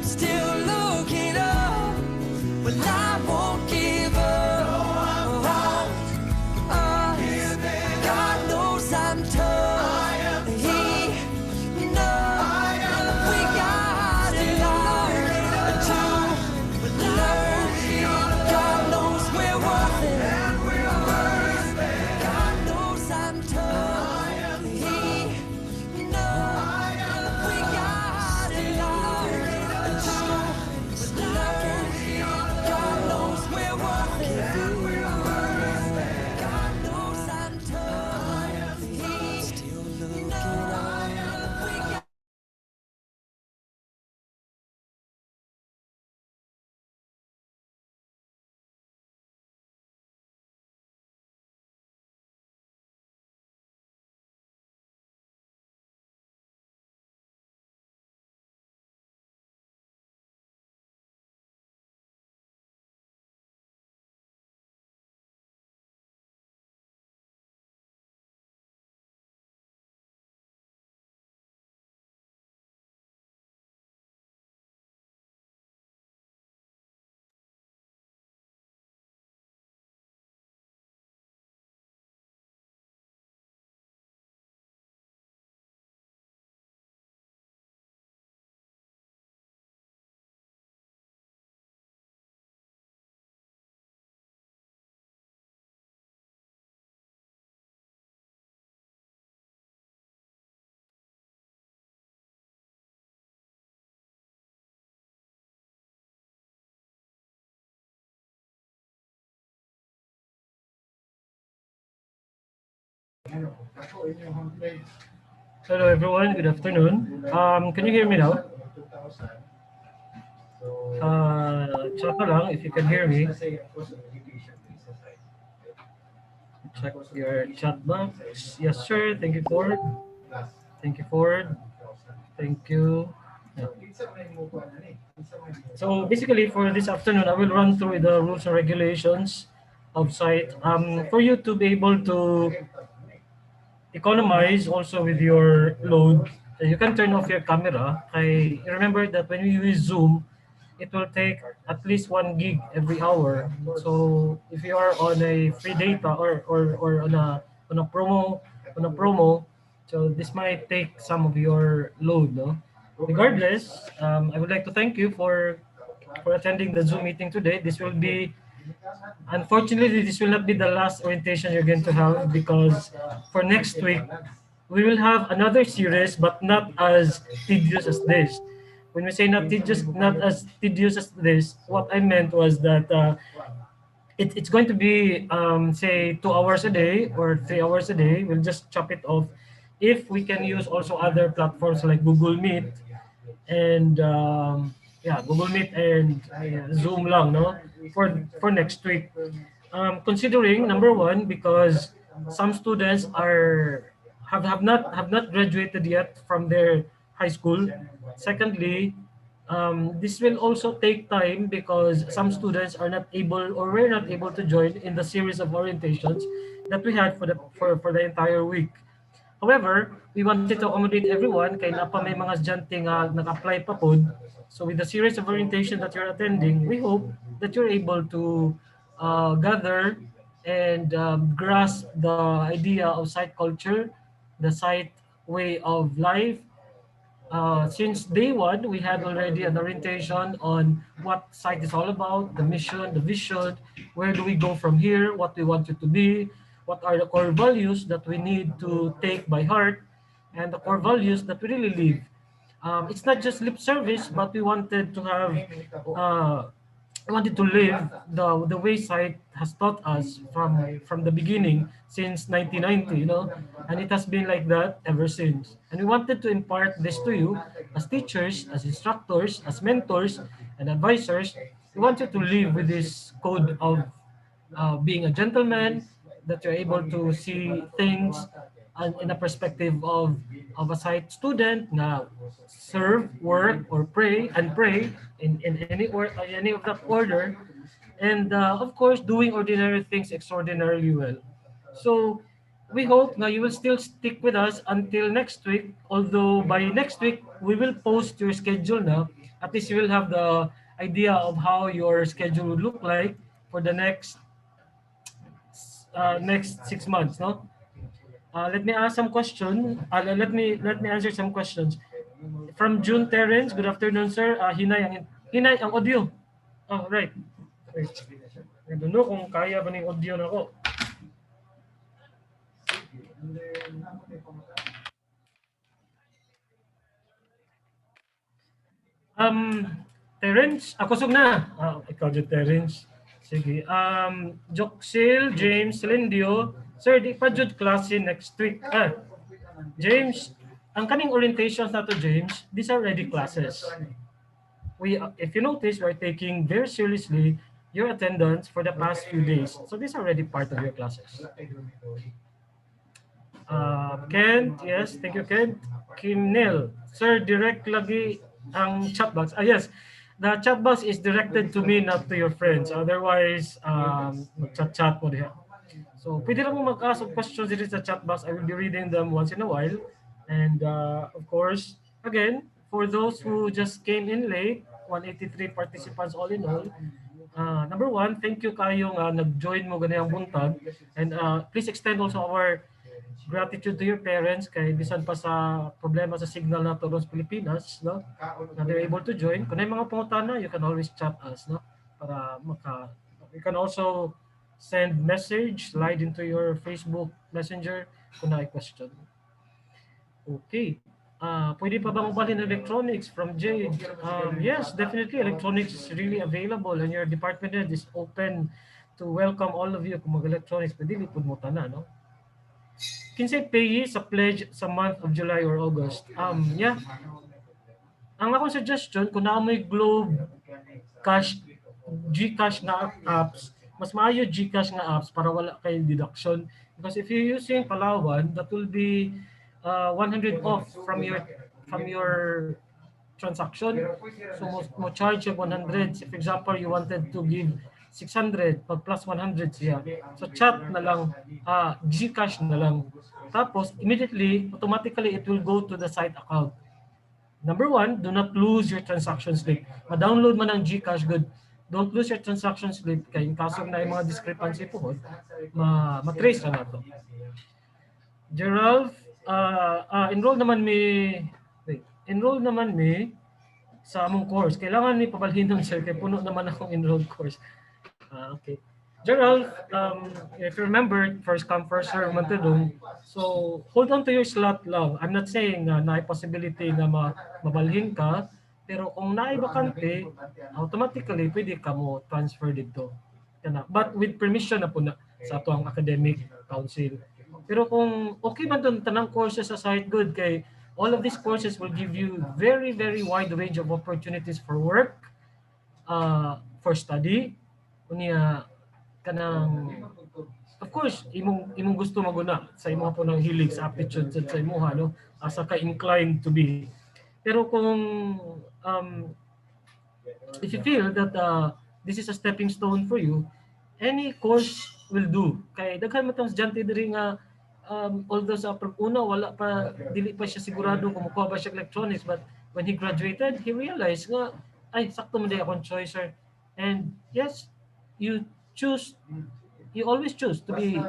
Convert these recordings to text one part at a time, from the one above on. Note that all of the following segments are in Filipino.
Still looking up, but I won't give up. God knows I'm tough. He knows we got a lot to learn. God knows we're worth it. God knows I'm tough. He knows we got a lot to learn. God knows we're worth it. God knows I'm tough. He's still looking up. We got Hello everyone, good afternoon. Can you hear me now? Chat na lang if you can hear me. Check your chat box. Yes sir, thank you Ford. Thank you Ford. Thank you. Yeah. So basically for this afternoon, I will run through the rules and regulations of site. For you to be able to economize also with your load. You can turn off your camera. I remember that when we use Zoom, it will take at least 1 gig every hour. So if you are on a free data or on a promo, so this might take some of your load. No? Regardless, I would like to thank you for attending the Zoom meeting today. This will be Unfortunately, this will not be the last orientation you're going to have because for next week, we will have another series, but not as tedious as this. When we say not as tedious as this, what I meant was that it's going to be, say, 2 hours a day or 3 hours a day. We'll just chop it off. If we can use also other platforms like Google Meet and yeah, Google Meet and Zoom lang, no, for next week. Considering number one, because some students have not graduated yet from their high school. Secondly, this will also take time because some students are not able or were not able to join in the series of orientations that we had for the entire week. However, we wanted to accommodate everyone kay na pa may mga estudyante nga nag-apply pa pod. So with the series of orientation that you're attending, we hope that you're able to gather and grasp the idea of site culture, the site way of life. Since day one, we had already an orientation on what site is all about, the mission, the vision, where do we go from here, what we want it to be, what are the core values that we need to take by heart, and the core values that we really live. It's not just lip service, but uh, we wanted to live the way site has taught us from the beginning since 1990, and it has been like that ever since. And we wanted to impart this to you as teachers, as instructors, as mentors, and advisors. We wanted to live with this code of being a gentleman, that you're able to see things in a perspective of a sight student na serve, work, or pray in any of that order, and of course doing ordinary things extraordinarily well. So we hope na you will still stick with us until next week. Although by next week we will post your schedule now. At least you will have the idea of how your schedule would look like for the next 6 months. No. Let me ask some question. Let me answer some questions from June Terence. Good afternoon, sir. Hinay ang audio. Oh, right. Wait. I don't know kung kaya ba ng audio na ko. Um, Terence, ako sug na. Ikaw dyan, Terence. Sige. Joxil, James, Lindio. Sir, di pa jud klase next week. James, ang kaning orientations na to, James, these are ready classes. If you notice, we're taking very seriously your attendance for the past few days. So these are already part of your classes. Kent, yes, thank you, Kent. Kim Neil, sir, direct lagi ang chat box. Yes, the chat box is directed to me, not to your friends. Otherwise, mag-chat-chat mo diha. So, pwede lang mo mag-ask of questions dito sa chat box. I will be reading them once in a while. And of course, again, for those who just came in late, 183 participants all in all, number one, thank you kayo nga nag-join mo ganayang buntag. And please extend also our gratitude to your parents kay bisan pa sa problema sa signal na sa Pilipinas, no? Na they're able to join. Kung may mga pangutana, you can always chat us, no? Para you can also send message, slide into your Facebook Messenger kung na question. Okay. Pwede pa bang ubalhin electronics from Jade? Yes, definitely. Electronics is really available and your department head is open to welcome all of you kung mag-electronics. Pwede lipod mo tanan, no? Kinsay payee sa pledge sa month of July or August? Yeah. Ang akong suggestion, kung naamoy Globe, Cash, GCash nga apps, mas maayo GCash nga apps para wala kay deduction. Because if you're using Palawan, that will be 100 off from your transaction. So mo charge yung 100. For example, you wanted to give 600 pag plus 100 siya. So chat na lang, GCash na lang. Tapos immediately, automatically it will go to the site account. Number one, do not lose your transaction slip. Ma-download man ang GCash good. Don't lose your transaction slip kay in kaso na yung mga discrepancy po, ma-trace na nato. Gerald, enroll naman mi sa among course. Kailangan ni pabalhinon sir kay puno naman akong enrolled course. Okay. Gerald, if you remember, first come, first serve man to dun. So, hold on to your slot lang. I'm not saying na may possibility na mabalhin ka, pero kung naay bakante, automatically pwede ka mo transfer dito. But with permission na po na sa ato ang academic council. Pero kung okay man dun tanang courses sa site good kay all of these courses will give you very, very wide range of opportunities for work, for study, unya kanang of course imong gusto maguna sa imong po ng hilig sa aptitude sa imuha, no, asa ka inclined to be. Pero kung if you feel that this is a stepping stone for you, any course will do. Kay daghan mo tong estudyante diri nga although sa una wala pa, dili pa siya sigurado kung makuha ba siya electronics, but when he graduated he realized nga ay sakto man di akong choice, sir. And yes, you always choose to be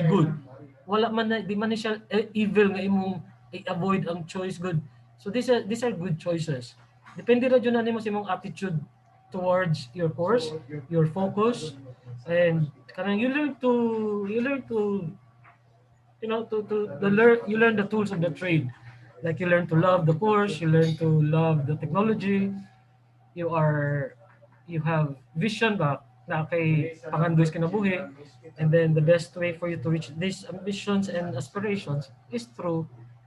good. Wala man na, di man siya evil nga imong i-avoid ang choice good. So these are good choices. Depende ra jud na nimo sa imong attitude towards your course, your focus, and kanang you learn to you learn the tools of the trade. Like you learn to love the course, you learn to love the technology. You have vision ba na kay pangandoy kinabuhi, and then the best way for you to reach these ambitions and aspirations is through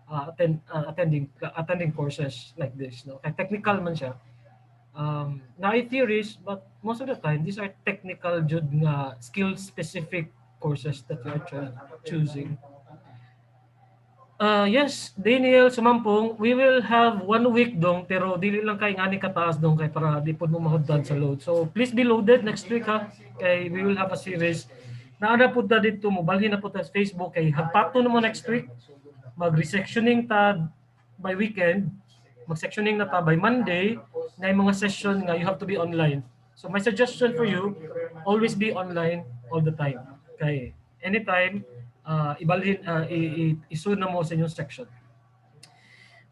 attending courses like this, no? Kay technical man siya, na theories, but most of the time these are technical jud nga skill specific courses that you are choosing. Yes, Daniel Sumampong, we will have 1 week dong pero dili lang kay ngani kataas dong kay para di pud mo mahuddan sa load. So please be loaded next week ha. Kay we will have a series. Naana pud ta dito mo balhin na pud ta sa Facebook kay hagpato na mo next week. Mag-resectioning ta by weekend. Mag-sectioning na ta by Monday na yung mga session nga you have to be online. So my suggestion for you, always be online all the time. Kay anytime ibalhin isun na mo sa inyong section.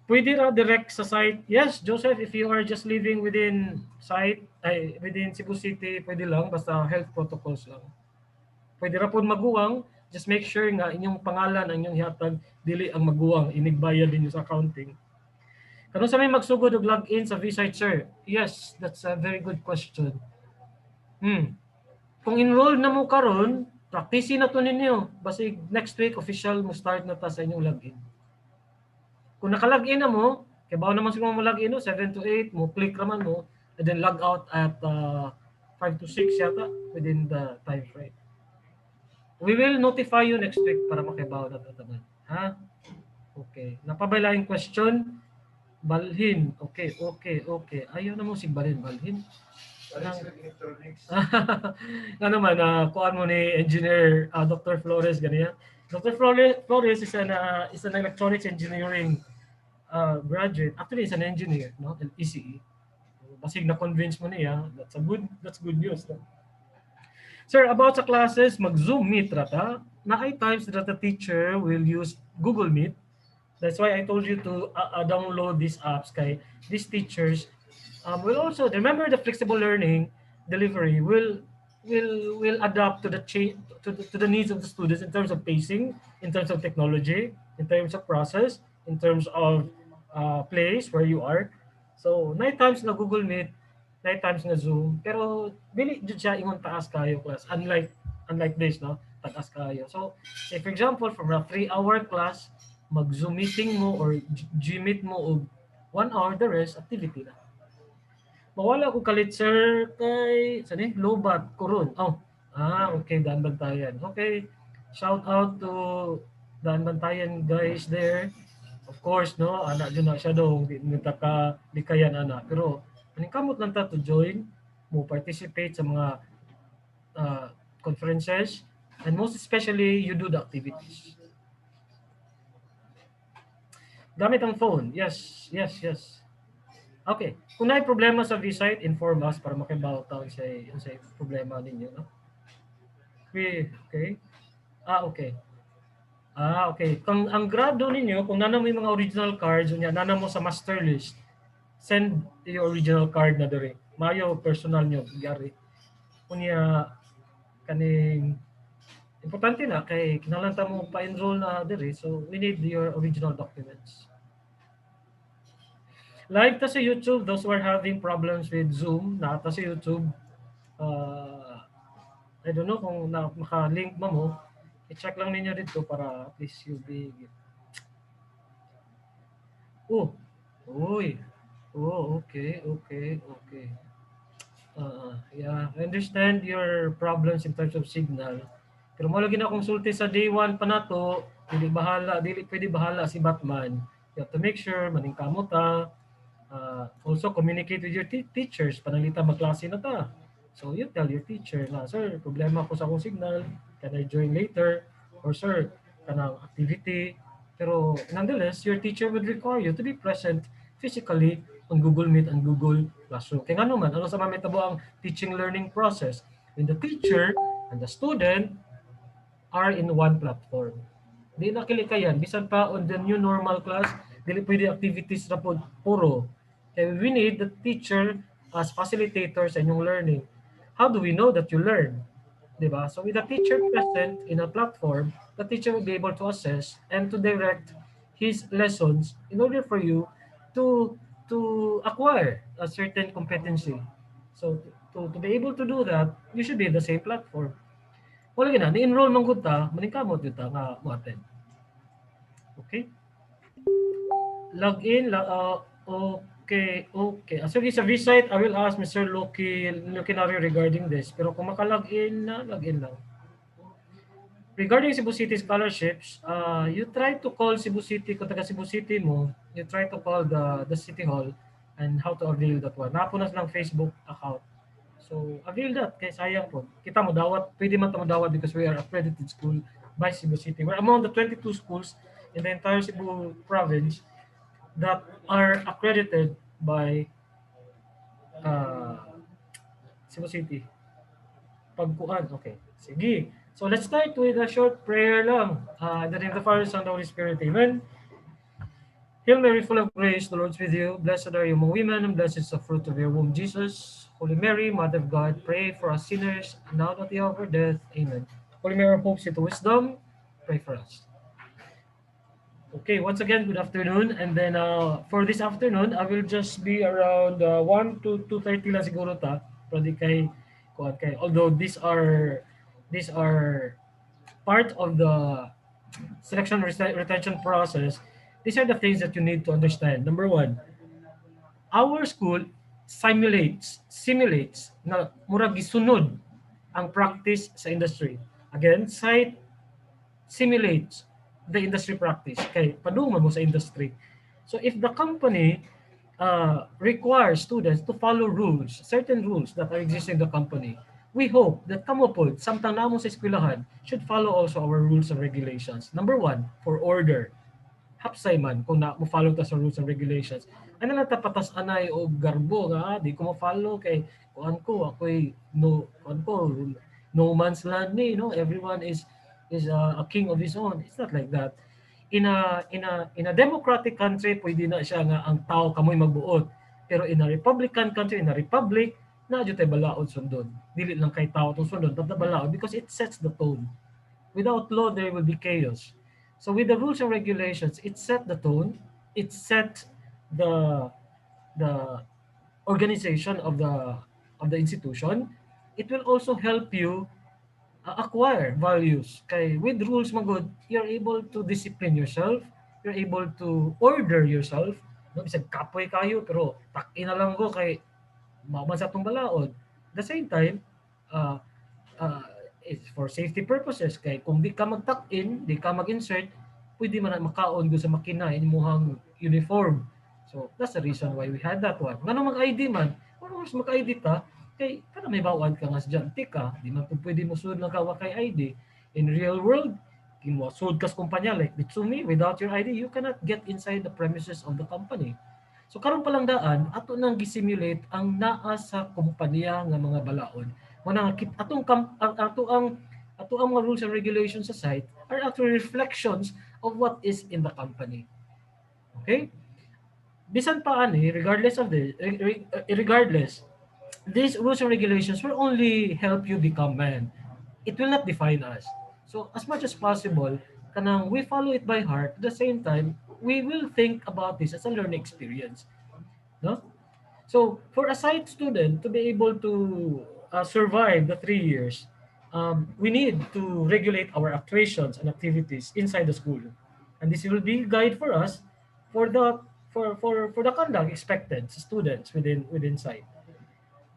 Pwede ra direct sa site. Yes, Joseph, if you are just living within site, ay within Cebu City, pwede lang basta health protocols lang. Pwede ra pud maguwang, just make sure nga inyong pangalan ang inyong hihatag dili ang maguwang inigbayad ninyo sa accounting. Kano sa may magsugod og login sa vSite, sir? Yes, that's a very good question. Kung enroll na mo karon, practice na to ninyo. Basi next week official mo start na ta sa inyong login. Kung naka-login na mo, kaya bawa naman siguro mo login no, 7 to 8, mo click naman mo, and then log out at 5 to 6 yata within the time frame. We will notify you next week para makibaw na tataman. Ha? Okay. Napabalaing question? Balhin. Okay, okay, okay. Ayaw na mo si Balhin. Balhin? Nga naman, kuhaan mo ni Engineer Dr. Flores, ganyan. Dr. Flores is an electronics engineering graduate. Actually, is an engineer, no? An ECE. Basig na-convince mo niya, that's good news. No? Sir, about sa classes, mag-Zoom Meet rata. Na ay times that the teacher will use Google Meet. That's why I told you to download these apps kay these teachers will also remember the flexible learning delivery will adapt to the change to the needs of the students in terms of pacing, in terms of technology, in terms of process, in terms of place where you are. So, 9 times na Google Meet, 9 times na Zoom, pero dili jud siya ingon taas kayo class. Unlike this, no? Taas kayo. So, say for example, from a 3-hour class, mag-Zoom meeting mo or G-meet mo og 1 hour, the rest activity na. Mawala ko kalit sir kay sani Lobat Coron. Oh. Okay, Daan Bantayan. Okay. Shout out to Daan Bantayan guys there. Of course, no, anak dyan na siya daw, hindi ka likayan anak. Pero, kamot lang ta to join, mo participate sa mga conferences, and most especially, you do the activities. Gamit ang phone. Yes, yes, yes. Okay. Kung may problema sa vSite, inform us para makibaw taon sa problema ninyo. No? Okay. Okay. Okay. Kung ang grado ninyo, kung nana mo yung mga original cards, nana mo sa master list, send your original card na diri. Mayo personal nyo, gari. Kunya, kaning, importante na, kay kinalanta mo pa-enroll na diri, so we need your original documents. Live ta sa YouTube, those who are having problems with Zoom, nata sa YouTube, I don't know kung maka-link mo, i-check lang ninyo dito para at least you'll be... okay. Yeah, I understand your problems in terms of signal. Pero mo lagi na konsulti sa day 1 pa nato, dili pwede bahala si Batman. You have to make sure maning kamo ta. Also communicate with your teachers panalita magklase na ta. So you tell your teacher na, sir, problema ko sa akong signal, can I join later? Or sir, kanang activity. Pero nonetheless, your teacher would require you to be present physically on Google Meet and Google Classroom. Kaya nga naman, ano sa mamitabo ang teaching learning process? When the teacher and the student are in one platform. Di na kilikayan, bisan pa on the new normal class, dili pwede activities na po puro. Kaya we need the teacher as facilitators sa inyong learning. How do we know that you learn? Diba? So with the teacher present in a platform, the teacher will be able to assess and to direct his lessons in order for you to acquire a certain competency. So to be able to do that, you should be in the same platform. Wala gina, ni-enroll man gud ta, maningkamot gud ta nga mo-attend. Okay? Log in, Okay, okay. As okay, sa V-site, I will ask Mr. Loki Nari regarding this. Pero kung maka-login na, login lang. Regarding Cebu City scholarships, you try to call Cebu City, kung taga Cebu City mo, you try to call the City Hall and how to avail that one. Napunas lang Facebook account. So, avail that, kay sayang po. Kita mo, dawat, pwede man ito dawat because we are accredited school by Cebu City. We're among the 22 schools in the entire Cebu province that are accredited by uh, Cebu City. Pagkuan, okay. Sige. So let's start with a short prayer lang. In the name of the Father, Son, and the Holy Spirit. Amen. Hail Mary, full of grace, the Lord is with you. Blessed are you among women, and blessed is the fruit of your womb, Jesus. Holy Mary, Mother of God, pray for us sinners, now at the hour of our death. Amen. Holy Mary, hope to wisdom, pray for us. Okay, once again, good afternoon. And then for this afternoon, I will just be around 1 to 2:30 lang siguro ta. Pwede kay, although these are part of the selection retention process. These are the things that you need to understand. Number one, our school simulates na murag gisunod ang practice sa industry. Again, site simulates the industry practice. Kay padungman mo sa industry. So if the company requires students to follow rules, certain rules that are existing in the company, we hope that kamo po, samtang namo sa eskwelahan, should follow also our rules and regulations. Number one, for order. Hapsay man kung na mo follow ta sa rules and regulations. Ano lang tapatas anay o garbo nga di ko mo follow kay kuan ko ako'y kuan ko no man's land ni no everyone is a king of his own. It's not like that. In a democratic country pwede na siya nga ang tao kamoy magbuot. Pero in a republican country, in a republic, na jud tay balaod sundon. Dili lang kay tao tong sundon, but the balaod because it sets the tone. Without law, there will be chaos. So with the rules and regulations, it set the tone, it set the the organization of the institution. It will also help you acquire values. Kay with rules magud, you're able to discipline yourself, you're able to order yourself. No, bisag kapoy kayo pero tak-ina lang ko kay mauman sa atong balaod. At the same time, uh, uh, it's for safety purposes. Kay kung di ka mag-tuck-in, di ka mag-insert, pwede man na makaon do sa makina imuhang uniform. So that's the reason why we had that one. Ngano mag-ID man? Kung mas mag-ID ta, kay kana may bawad ka nga estudyante ka, di man po pwede mo sud lang ka wa kay ID. In real world, kinmo sud kas kumpanya like Mitsumi, without your ID, you cannot get inside the premises of the company. So karon pa lang daan, ato nang gisimulate ang naa sa kumpanya nga mga balaod. Muna ato ang mga rules and regulations sa site are actually reflections of what is in the company. Okay? Bisan pa ani, regardless, these rules and regulations will only help you become man. It will not define us. So as much as possible, kanang we follow it by heart. At the same time, we will think about this as a learning experience. No? So for a site student to be able to survive the 3 years, we need to regulate our actuations and activities inside the school, and this will be guide for us for the conduct expected sa students within site.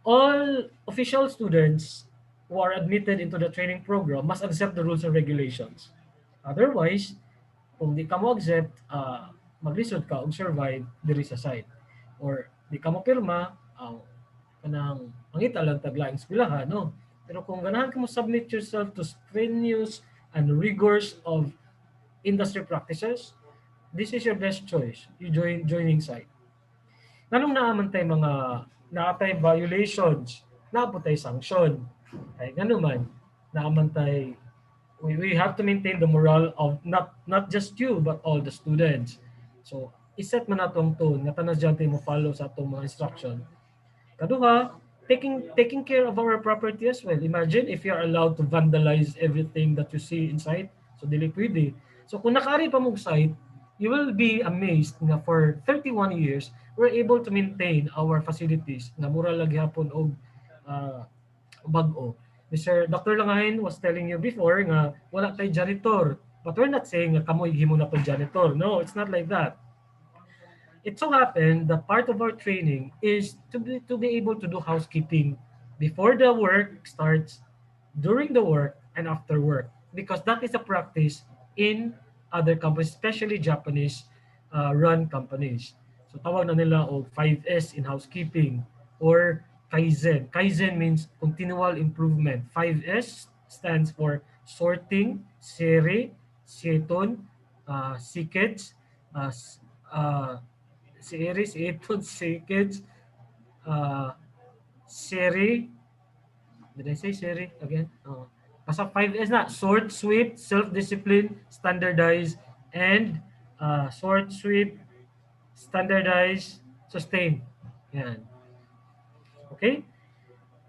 All official students who are admitted into the training program must accept the rules and regulations. Otherwise, kung di ka mo accept, maglisod ka og survive diri sa site. Or di ka mo pirma, kanang mangita lang taglaing eskwelahan, no? Pero kung ganahan ka mo submit yourself to strenuous and rigors of industry practices, this is your best choice. You joining site. Nganong naaman tay mga naatay violations, naapotay sanction. Ay ngano man, naaman tay we have to maintain the morale of not just you but all the students. So iset man natong tone nga tanan diyan mo follow sa atong mga instruction. Kaduha, taking care of our property as well. Imagine if you are allowed to vandalize everything that you see inside. So dili pwede. So kung nakaari pa mong site, you will be amazed na for 31 years, we're able to maintain our facilities na mura lagi hapon og bag-o. Mr. Dr. Langahin was telling you before nga wala tay janitor. But we're not saying nga kamoy himo na to janitor. No, it's not like that. It so happened that part of our training is to be able to do housekeeping before the work starts, during the work, and after work, because that is a practice in other companies, especially Japanese run companies. So tawag na nila o 5S in housekeeping or Kaizen. Kaizen means continual improvement. 5S stands for sorting, seri, seton, sikets, uh, s- uh, series, eton, sikets, uh, seri, did I say Siri again? Basta 5S na. Sort, sweep, self-discipline, standardize, and sort, sweep, standardize, sustain. Yan. Okay?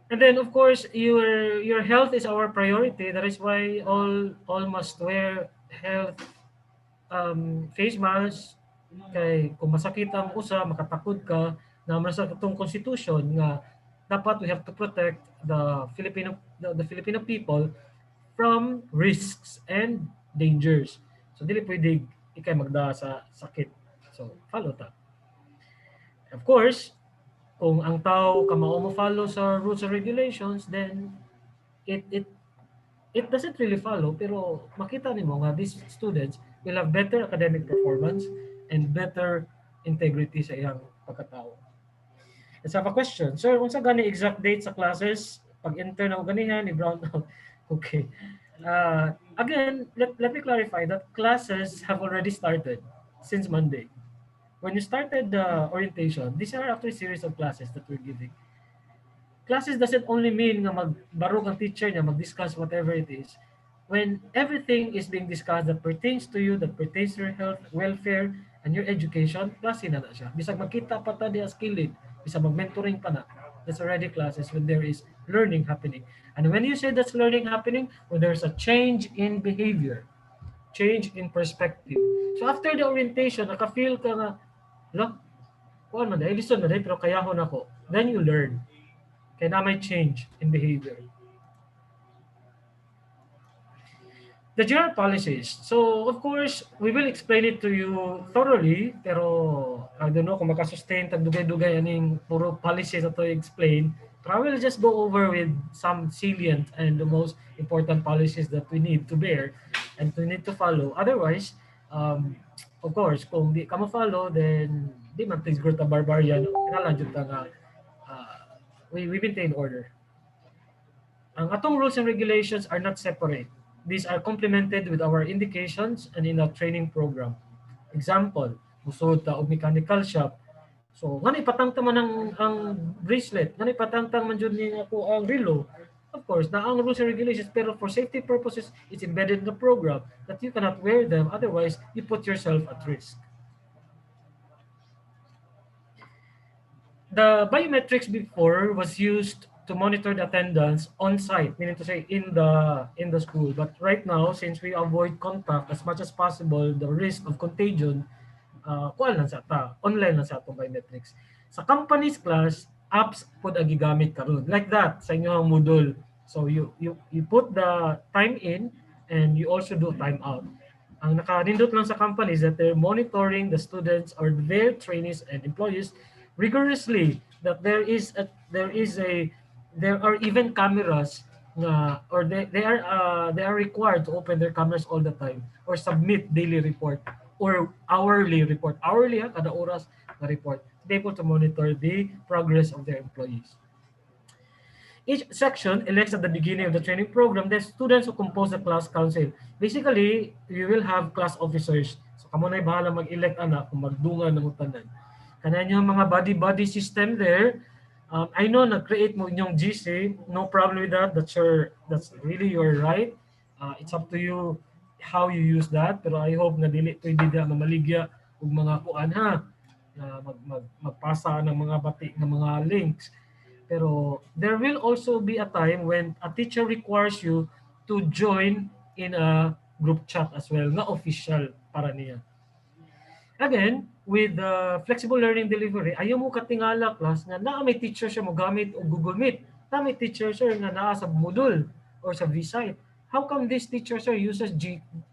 And then of course your health is our priority. That is why all must wear health face mask kay kung masakit ang usa makatakod ka na sa itong constitution nga dapat we have to protect the Filipino people from risks and dangers. So dili pwede ikay magda sa sakit. So follow ta. Of course, kung ang tao kamao mo follow sa rules and regulations, then it it it doesn't really follow, pero makita nimo nga these students will have better academic performance and better integrity sa iyang pagkatao. Let's have a question. Sir, unsa gani exact date sa classes? Pag-enter na ko ganihan ni brown out. Okay. Again, let me clarify that classes have already started since Monday. When you started the orientation, these are actually series of classes that we're giving. Classes doesn't only mean nga magbarog ang teacher niya, mag-discuss whatever it is. When everything is being discussed that pertains to you, that pertains to your health, welfare, and your education, klase na na siya. Bisag magkita pa ta di as kilid, bisag mag-mentoring pa na, that's already classes when there is learning happening. And when you say that's learning happening, when there's a change in behavior, change in perspective. So after the orientation, naka-feel ka nga, look, kuan man, listen na pero kayahon ako. Then you learn. Kaya na may change in behavior. The general policies. So, of course, we will explain it to you thoroughly, pero I don't know kung makasustain tag dugay-dugay aning puro policies na to explain. But I will just go over with some salient and the most important policies that we need to bear and we need to follow. Otherwise, of course, kung di ka mo-follow, then di man please growth a barbarian. Kinalan jud ta nga we maintain order. Ang atong rules and regulations are not separate. These are complemented with our indications and in our training program. Example, musod ta og mechanical shop. So, ngani patangtang man ang bracelet, ngani patangtang man jud ni ako ang relo. Of course, na ang rules and regulations, pero for safety purposes, it's embedded in the program that you cannot wear them, otherwise you put yourself at risk. The biometrics before was used to monitor the attendance on site, meaning to say in the school. But right now, since we avoid contact as much as possible, the risk of contagion, kuan lang sa ta, online lang sa atong biometrics. Sa company's class, apps pod ang gigamit karon. Like that sa inyong Moodle. So you put the time in and you also do time out. Ang nakarindot lang sa companies that they're monitoring the students or their trainees and employees rigorously, that there are even cameras na or they are required to open their cameras all the time or submit daily report or hourly report, hourly kada oras na report, to be able to monitor the progress of their employees. Each section elects at the beginning of the training program the students who compose the class council. Basically, you will have class officers. So kamo na bahala mag-elect ana kung magdungan ng utanan. Kanan yung mga body system there. I know nag-create mo inyong GC, no problem with that. That's really your right. It's up to you how you use that. Pero I hope na dili pwede na mamaligya og mga kuan ha. Na magpasa ng mga bati ng mga links. Pero there will also be a time when a teacher requires you to join in a group chat as well, na official para niya. Again, with flexible learning delivery, ayaw mo katingala class nga naa may teacher siya mo gamit o Google Meet. Na may teacher sir nga naa sa Moodle or sa vSite. How come this teacher sir uses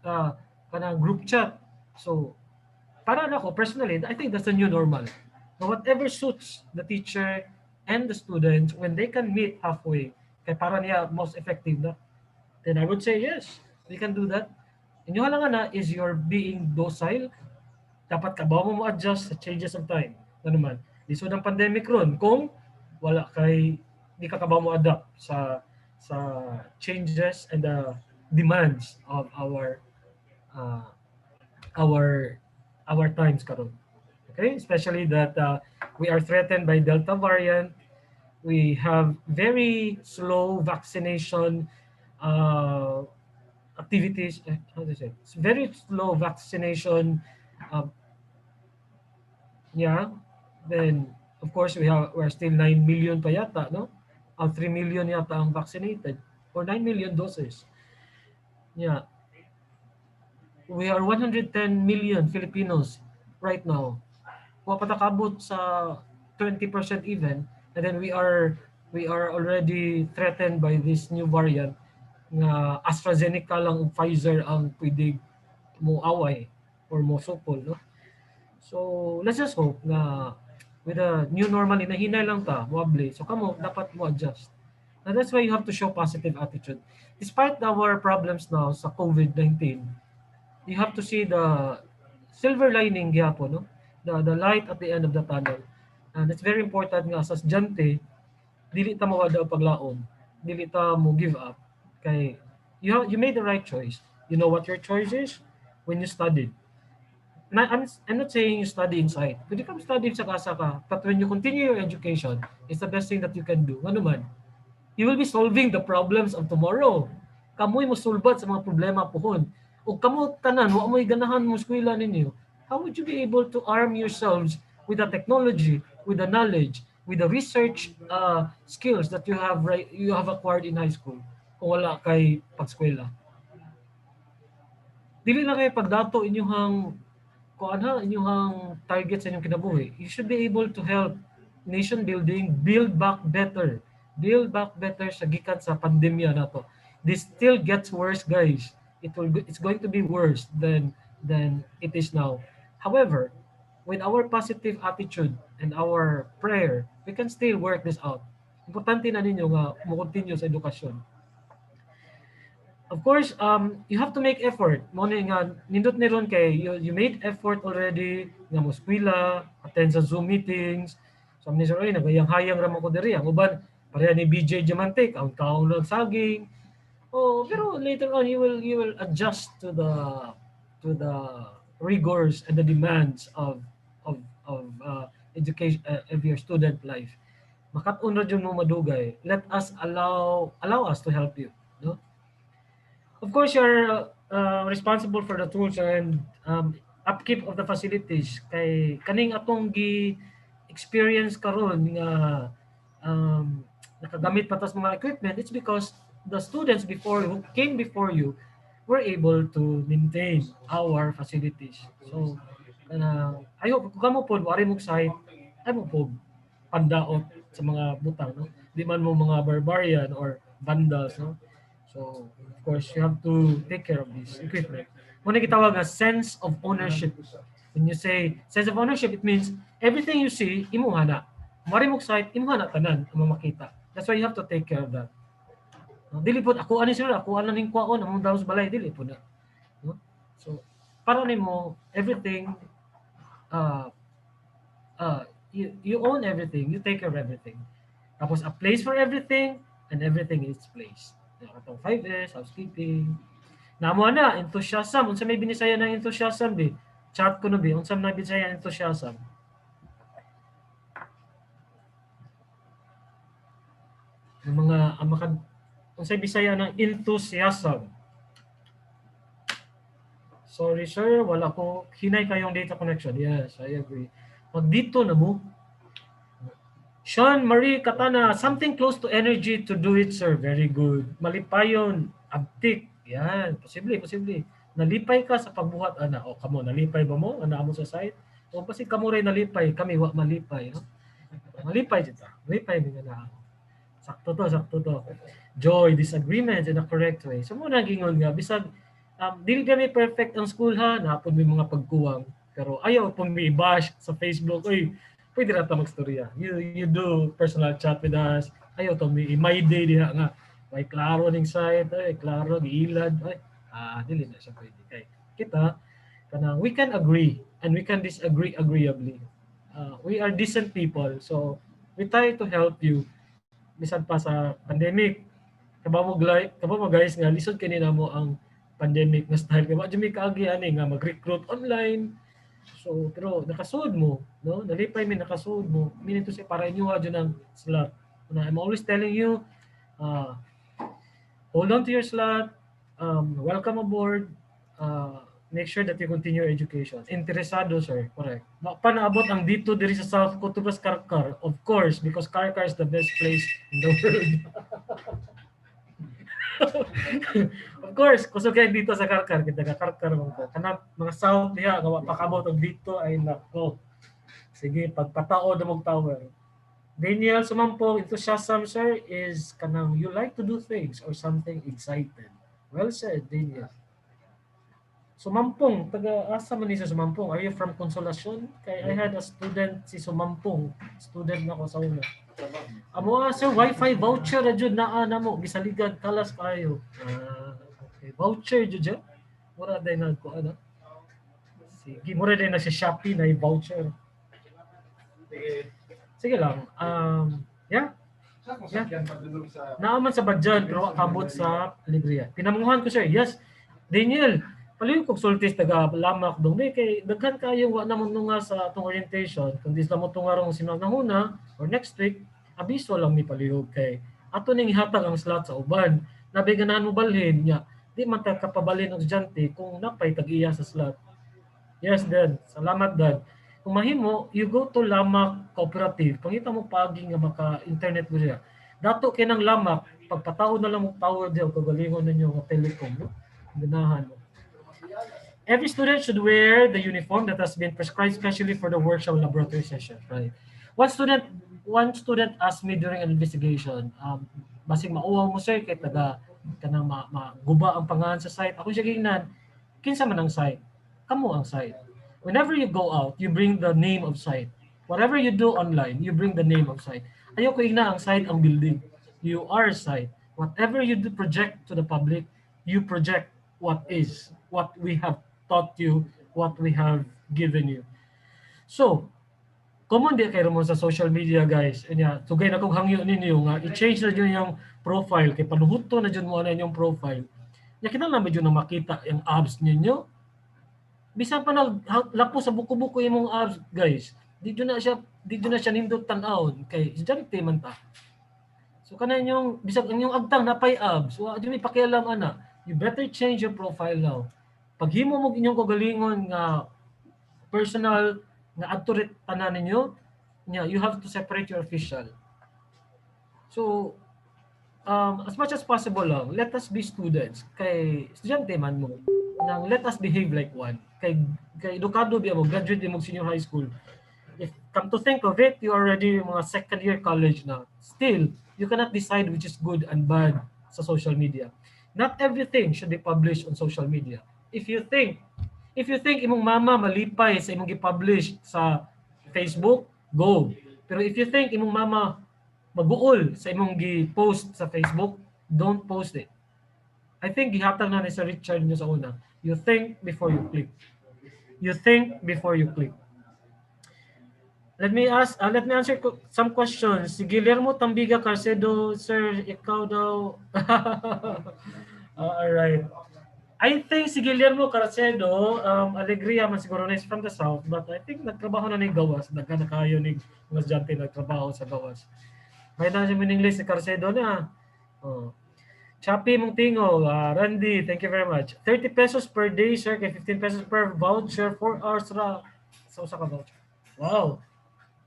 kanang group chat? So, para ako, personally, I think that's the new normal. Now, whatever suits the teacher and the students, when they can meet halfway, kay para niya most effective na, then I would say yes, we can do that. Inyo lang na is you're being docile. Dapat ka ba mo adjust sa changes of time. Ano naman, lisod ang pandemic ron kung wala kay di ka ba mo adapt sa changes and the demands of uh, our our times karon. Okay, especially that we are threatened by Delta variant. We have very slow vaccination uh, activities. How do you say? It's very slow vaccination. Uh, yeah. Then of course we're still 9 million pa yata, no? 3 million yata ang vaccinated or 9 million doses. Yeah. We are 110 million Filipinos right now. Papatakabot sa 20% even, and then we are already threatened by this new variant nga AstraZeneca lang ug Pfizer ang pwede mo away or mo supol, no? So let's just hope na with the new normal inahinay lang ta moabli, so kamo dapat mo adjust. And that's why you have to show positive attitude despite our problems now sa COVID-19. You have to see the silver lining gyapon, no? The light at the end of the tunnel. And it's very important nga sa estudyante, dili ta mawada og paglaom, dili ta mo give up kay you made the right choice. You know what your choice is when you studied. I'm not saying you study inside. Pwede ka study sa casa ka, but when you continue your education, it's the best thing that you can do. Ano man, you will be solving the problems of tomorrow. Kamoy mo sulbat sa mga problema pohon. O kamo tanan, wa mo'y ganahan mo eskwela ninyo. How would you be able to arm yourselves with the technology, with the knowledge, with the research skills that you have acquired in high school kung wala kay pagskwela? Dili na kay pagdato inyong kuan ha, inyong target sa inyong kinabuhi. You should be able to help nation building, build back better sa gikan sa pandemya na to. This still gets worse, guys. It's going to be worse than it is now. However, with our positive attitude and our prayer, we can still work this out. Importante na ninyo nga mo continue sa edukasyon. Of course, you have to make effort. Mo nga nindot ni ron kay you made effort already nga mo eskwela, attend sa Zoom meetings. So ni sir ay nagayang-hayang ra mo ko diri. Ang uban pareha ni BJ Diamante, kaon lang saging. Oh, pero later on you will adjust to the rigors and the demands of education of your student life. Makat-on ra jud mo madugay. Let us allow us to help you, no? Of course, you're responsible for the tools and upkeep of the facilities. Kay kaning atong experience karon nga nakagamit pa tas mga equipment, it's because the students who came before you were able to maintain our facilities. So, I hope kung kamo po, wari mong site, ay mo po pandaot sa mga butang, no? Di man mo mga barbarian or vandals, no? So, of course, you have to take care of this equipment. Muna gitawag nga sense of ownership. When you say sense of ownership, it means everything you see, imuha na. Mari mong site, imuha na tanan, imo makita. That's why you have to take care of that. No? Dili po, ako ani sila, ako ano ning kwaon, among dalos balay, dili po na. No? So, para nimo everything, you own everything, you take care of everything. Tapos a place for everything, and everything in its place. Katong 5S, housekeeping. Namo na, enthusiasm. Unsa may binisaya ng enthusiasm, di? Chat ko na, bi. Unsa may binisaya ng enthusiasm? Yung mga, unsay bisaya ng enthusiasm? Sorry, sir. Wala ko. Hinay kayong data connection. Yes, I agree. Pag dito na mo, Sean Marie Katana, something close to energy to do it, sir. Very good. Malipayon, abtik. Yan, posible. Nalipay ka sa pagbuhat, ana. O, kamo, nalipay ba mo? Ana mo sa site? O, kasi kamo rin nalipay. Kami, wa malipay. No? Malipay dito. Malipay din na. Sakto to. Joy, disagreements in a correct way. So, muna gingon nga, bisag, dili kami perfect ang school ha. Napon may mga pagkuwang. Pero ayaw pong i-bash sa Facebook. Uy, pwede na ta magstorya. You do personal chat with us. Ayaw to may day diha nga. May klaro ning site, ay klaro giilad. Ay, dili na siya pwede kay kita kanang we can agree and we can disagree agreeably. We are decent people, so we try to help you bisan pa sa pandemic. Kaba mo guys nga lisod kini namo ang pandemic nga style kay wa jud mi kaagi ani nga mag-recruit online. So pero nakasud mo, no? Nalipay mi nakasud mo. Meaning to say para inyo jud ang slot. I'm always telling you, uh, hold on to your slot, welcome aboard, make sure that you continue your education. Interesado, sir. Correct. Panaabot ang dito diri sa South Cotabato Karkar, of course, because Karkar is the best place in the world. Of course, kusog kayo dito sa Karkar, kita ka Karkar mo ko. Kanang mga South diha nga pakabot ang dito ay nako. Sige, pagpatao na mong tower. Daniel Sumampong, enthusiasm, sir, is kanang you like to do things or something excited. Well said, Daniel. Sumampong, taga-asa man ni sa Sumampong. Are you from Consolacion? Kay I had a student si Sumampong. Student na ko sa una. Amo sir, Wi-Fi voucher na jud naa namo gisaligan kalas kayo. Okay, voucher jud ja. Mura day na ko ano. Sige, mura day na si Shopee na voucher. Sige lang. Yeah. Yeah. Naaman sa Badjan pero kabot sa Alegria. Pinamunguhan ko sir. Yes. Daniel, paliw kog sultis taga lamak dong kay daghan kayo wa namon nga sa atong orientation kundi sa mo tungarong sinahuna or next week abiso lang mi palihog kay ato ning ihatag ang slot sa uban nabi ganahan mo balhin nya di man ta kapabalin og estudyante kung napay tag-iya sa slot. Yes, Dad. Salamat, Dad. Kung mahimo, you go to Lamak Cooperative. Pangita mo pagi nga maka-internet mo siya. Dato kinang Lamak, pagpataod na lang mo tower diyo, kagalingon ninyo nga telecom. No? Ganahan mo. Every student should wear the uniform that has been prescribed especially for the workshop laboratory session. Right? One student asked me during an investigation, basig mauwaw mo sir, kay taga kanang maguba ang pangalan sa site. Ako siya gingnan, kinsa man ang site? Kamo ang site. Whenever you go out, you bring the name of site. Whatever you do online, you bring the name of site. Ayaw ko igna ang site ang building. You are site. Whatever you do project to the public, you project what is, what we have taught you, what we have given you. So, common di kayo mo sa social media guys. Anya, tugay na kong hangyo ninyo nga i-change na yun yung profile kay panuhuto na dyan mo na yung profile. Ya kinahanglan ba yun na makita yung abs ninyo? Bisan pa naglapo sa buko-buko imong abs, guys. Dito na siya nindot tan-awon kay estudyante man ta. So kanan yung bisag inyong agtang napay abs, wa di may pakialam ana. You better change your profile now. Paghimo mo inyong kagalingon nga personal nga adto ret tanan ninyo, you have to separate your official. So as much as possible lang, let us be students. Kay estudyante man mo, nang let us behave like one. Kay edukado biya mo, graduate mo senior high school. If come to think of it, you already mga second year college na. Still, you cannot decide which is good and bad sa social media. Not everything should be published on social media. If you think imong mama malipay sa imong gi-publish sa Facebook, go. Pero if you think imong mama maguol sa imong gi-post sa Facebook, don't post it. I think gihatag na ni Sir Richard nyo sa una. You think before you click. You think before you click. Let me answer some questions. Si Guillermo Tambiga Carcedo, sir, ikaw daw. All right. I think si Guillermo Carcedo, Alegria man siguro na is from the south, but I think nagtrabaho na ni gawas. Nagkana kayo ni mga estudyante nagtrabaho sa gawas. May na siya English si Carcedo na. Oh. Chappy mong tingo, Randy, thank you very much. 30 pesos per day, sir, kay 15 pesos per voucher, 4 hours ra. So, sa ka voucher. Wow.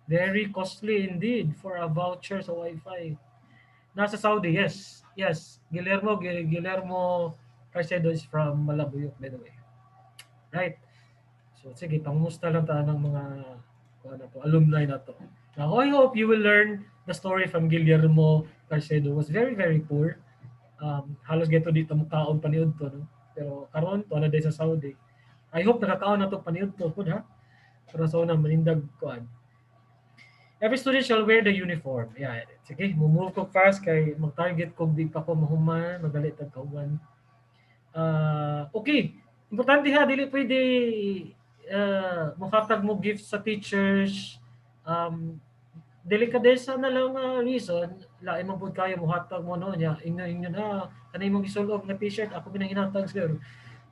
Very costly indeed for a voucher sa Wi-Fi. Nasa Saudi, yes. Yes. Guillermo Carcedo is from Malabuyok, by the way. Right. So, sige, pangumusta lang tayo ng mga alumni na to. Now, I hope you will learn the story from Guillermo Carcedo. Was very, very poor. Halos geto dito mukhaon paniud to, no? Pero karon to na day sa Saudi. I hope nakakaon na to paniud to pud ha. Para sa unang manindag kuan. Every student shall wear the uniform. Yeah, sige, move ko fast kay mag-target kog di pa ko mahuman, magalit ang kauban. Okay. Importante ha, dili pwede muhatag mo gifts sa teachers. Um, delikadesa na lang reason, lain mo pud kayo muhatag mo no niya. Inyo na kanay mong gisulog nga t-shirt ako pinahinatag sir.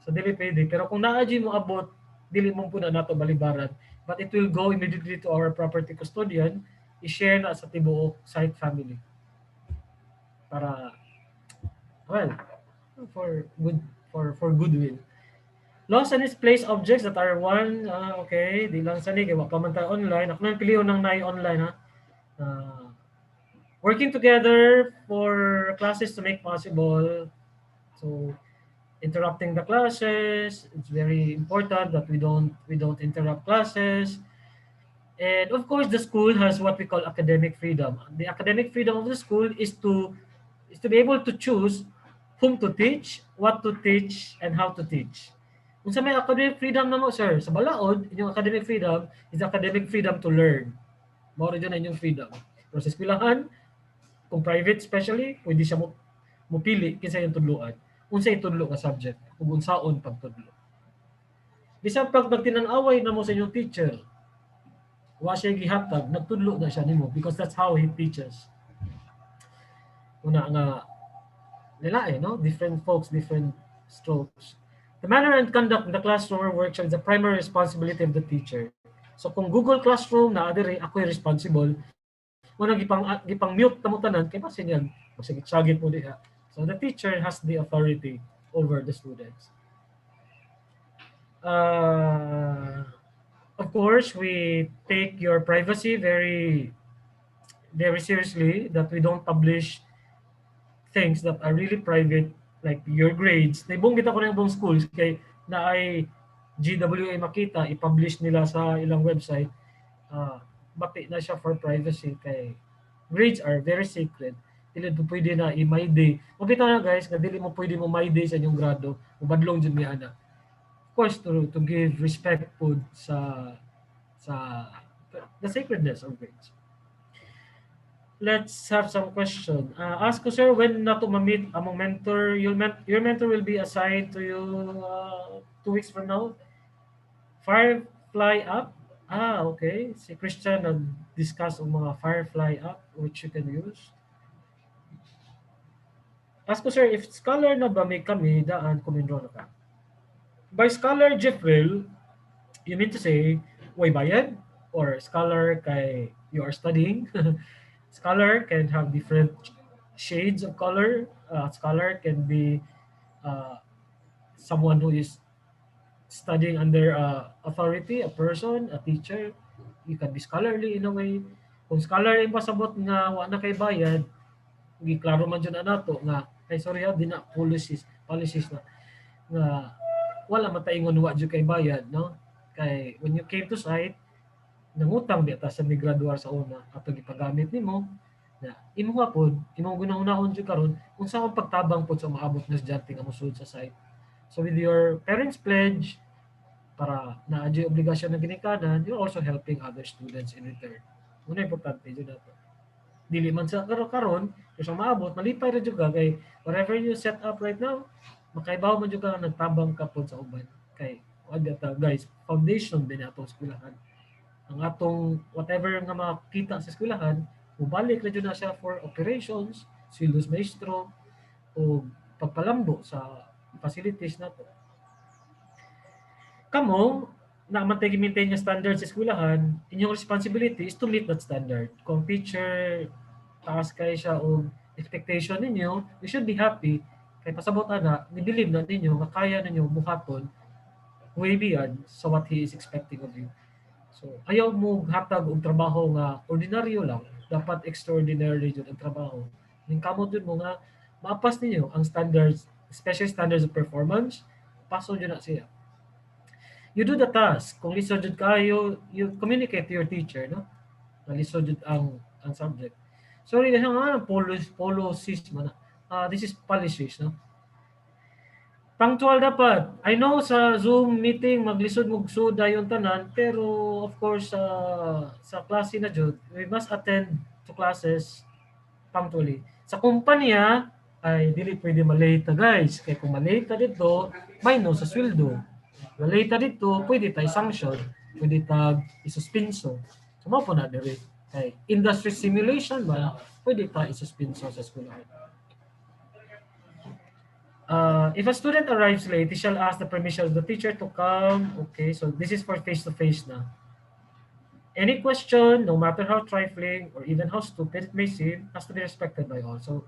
So dili pwede. Pero kung naa mo abot, dili mo pud na nato balibaran. But it will go immediately to our property custodian, i-share na sa tibuok site family para well for for goodwill. Lost and misplaced objects that are one, okay, di lang sa kay wa pa man tayo online. Ako nang piliyon ng nai online ha. Uh, working together for classes to make possible. So interrupting the classes, it's very important that we don't interrupt classes. And of course, the school has what we call academic freedom. The academic freedom of the school is to be able to choose whom to teach, what to teach, and how to teach. Kung sa may academic freedom na mo, sir, sa balaod, inyong academic freedom is academic freedom to learn. Mao rin yun ang inyong freedom. Pero sa eskwelahan, kung private especially, pwede siya mo pili kinsa yung tudloan. Unsa itudlo ka subject, ug unsaon pagtudlo. Bisan pag nagtinan-away na mo sa inyong teacher, wa siya gihatag, nagtudlo na siya nimo because that's how he teaches. Una nga nila no? Different folks, different strokes. The manner and conduct in the classroom or workshop is the primary responsibility of the teacher. So kung Google Classroom na adire ako responsible, mo na gipang mute ta mo tanan kay pasin yan. Magsagit-sagit mo diha. So the teacher has the authority over the students. Uh, of course, we take your privacy very very seriously that we don't publish things that are really private like your grades. Naibunggit ako ng ibang schools kay na ay GWA makita, i-publish nila sa ilang website. Bati na siya for privacy kay grades are very sacred. Dili mo pwede na i-my day. Makita na guys, nga dili mo pwede mo my day sa inyong grado. Mubadlong dyan niya na. Of course, to give respect po sa the sacredness of grades. Let's have some question. Ask ko sir, when na to ma-meet among mentor, your mentor will be assigned to you 2 weeks from now. Firefly app? Okay. Si Christian nag-discuss ang mga Firefly app which you can use. Ask ko sir, if scholar na ba may kami, daan kuminro na ka? By scholar Jeffrey, you mean to say, way bayad? Or scholar kay you are studying? Scholar can have different shades of color. Scholar can be uh, someone who is studying under authority, a person, a teacher. You can be scholarly in a way. Kung scholar yung pasabot nga wa na kay bayad, giklaro man dyan na nato nga, ay sorry ha, di na policies na, nga wala mataingon wa dyan kay bayad, no? Kay when you came to site, nangutang di ta sa migraduar sa una ato gipagamit nimo na imuha pod imong gunahunahon jud karon unsa ang pagtabang pod sa maabot nga estudyante nga mosulod sa site. So with your parents pledge para naa jud obligasyon na ginikanan, you're also helping other students in return. Una importante jud nato. Dili man sa karon kung sa maabot malipay ra jud ka kay whatever you set up right now makaibaw man jud ka nagtabang ka pod sa uban kay what guys foundation din atong eskwelahan ang atong whatever nga makita sa eskwelahan, mubalik na dyan na siya for operations, silos maestro, o pagpalambo sa facilities na to. Kamo, na maintain yung standards sa eskwelahan, inyong responsibility is to meet that standard. Kung teacher, taas kayo siya o expectation ninyo, you should be happy kay pasabot na, nibilib na ninyo, makaya ninyo buhaton way beyond sa what he is expecting of you. So, ayaw mo hatag og trabaho nga ordinaryo lang, dapat extraordinary jud ang trabaho. Ning kamot jud mo nga maapas ninyo ang standards, especially standards of performance, paso jud na siya. You do the task. Kung lisod jud kayo, you communicate to your teacher, no? Na lisod jud ang subject. Sorry, nga policies man. This is policies, no? Punctual dapat. I know sa Zoom meeting maglisod-mugsud dayon tanan, pero of course sa klase na jud, we must attend to classes punctually. Sa kumpanya ay dili pwede malate ta guys. Kay kung malate ta dito, minus sa sweldo. Malate ta dito, pwede tay sanction, pwede tag isuspenso. Sumo po na diri. Kay industry simulation ba, pwede ta isuspenso sa eskwelahan. If a student arrives late, he shall ask the permission of the teacher to come. Okay, so this is for face-to-face na. Any question, no matter how trifling or even how stupid it may seem, has to be respected by all. So,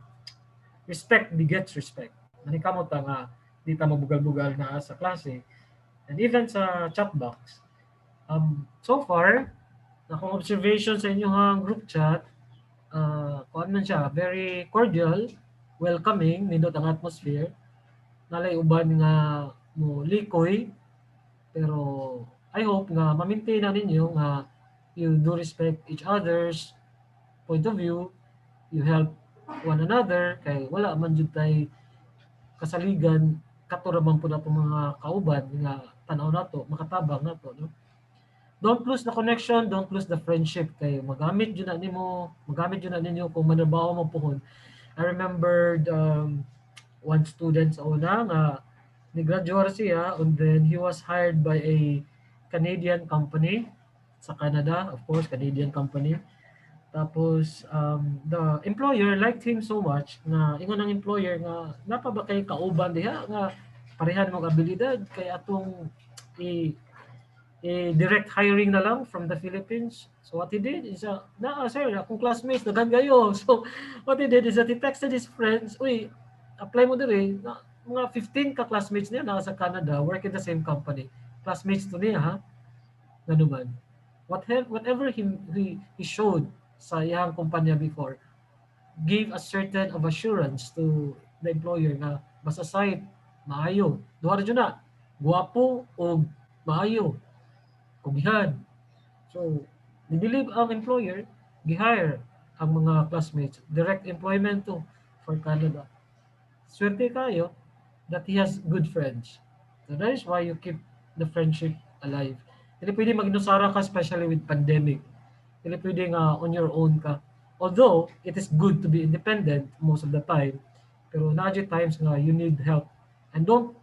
respect begets respect. Manikamot ta nga, di ta mabugal-bugal na sa klase. And even sa chat box. So far, akong observation sa inyong group chat, kuan man siya, very cordial, welcoming, nindot ang atmosphere. Nalay uban nga mo likoy, pero I hope nga ma-maintain na ninyo nga you do respect each other's point of view, you help one another, kay wala man jud tay kasaligan kato ra man pud atong mga kauban nga tanaw nato makatabang nato, no? Don't lose the connection, don't lose the friendship, kay magamit jud na nimo, magamit jud na ninyo kung manarbaho mo puhon. I remembered one student sa una nga ni-graduate siya, and then he was hired by a Canadian company sa Canada, of course, Canadian company. Tapos, the employer liked him so much na ingon ng employer nga napa ba kay kauban diha nga parehan mong abilidad kay atong i, direct hiring na lang from the Philippines. So what he did is, sir, akong classmates daghan kayo. So what he did is that he texted his friends, uy, apply mo dire. Mga 15 ka classmates niya na sa Canada, work in the same company. Classmates to niya, ha? Ano man. Whatever he showed sa iyang kumpanya before, gave a certain of assurance to the employer na basta site, maayo. Duha ra jud na, guwapo o maayo. Kugihan. So, ni-believe ang employer, gi-hire ang mga classmates. Direct employment to for Canada. Swerte kayo that he has good friends. So that is why you keep the friendship alive. Hindi pwede magnusara ka, especially with pandemic. Hindi pwede nga on your own ka. Although, it is good to be independent most of the time, pero na times nga you need help. And don't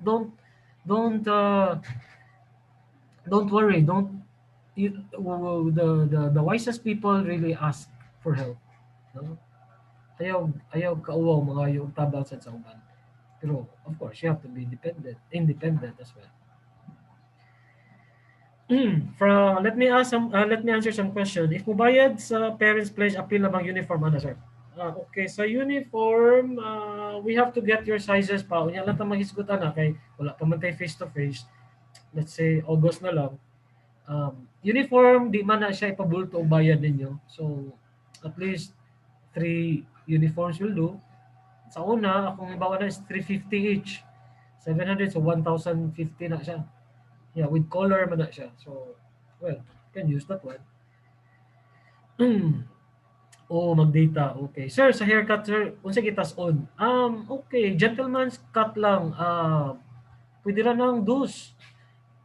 don't worry, don't you, the wisest people really ask for help, no? Ayaw kauwaw mga yung tabang sa uban. Pero of course, you have to be independent as well. Let me answer some question. If mubayad sa parents pledge, appeal na bang uniform, ano sir? Okay, sa uniform, we have to get your sizes pa. Unya lang ta maghisgutan na kay wala pa man tay face to face. Let's say August na lang. Uniform, di man na siya ipabulto o bayad ninyo. So, at least 3 uniforms will do. Sa una, akong ibawa na is 350 each. 700, so 1,050 na siya. Yeah, with color man na siya. So, well, you can use that one. Oh, mag-data. Okay. Sir, sa haircut, sir, unsa gitas on? Okay, gentleman's cut lang. Pwede ra nang dus.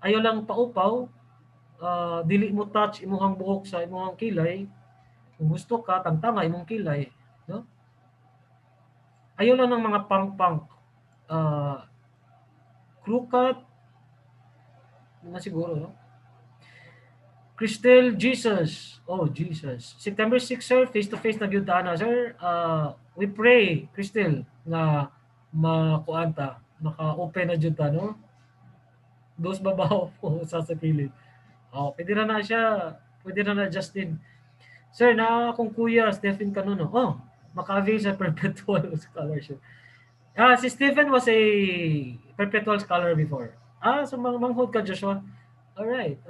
Ayaw lang paupaw. Dili mo touch imong buhok sa imong kilay. Kung gusto ka, tangtanga imong kilay, no? Ayaw lang ng mga pang-pang. Crew cut, na siguro, no? Cristel Jesus. Oh, Jesus. September 6, sir, face-to-face na gyud ana, sir. We pray, Cristel, nga makuanta, maka-open na gyud ta, no? Dos babaw po sa kilid. Pwede na siya. Pwede na Justin. Sir, na akong kuya, Stephen Canuno. Oh, maka-avail sa perpetual scholarship. Si Stephen was a perpetual scholar before. So manghod ka, Joshua. Alright.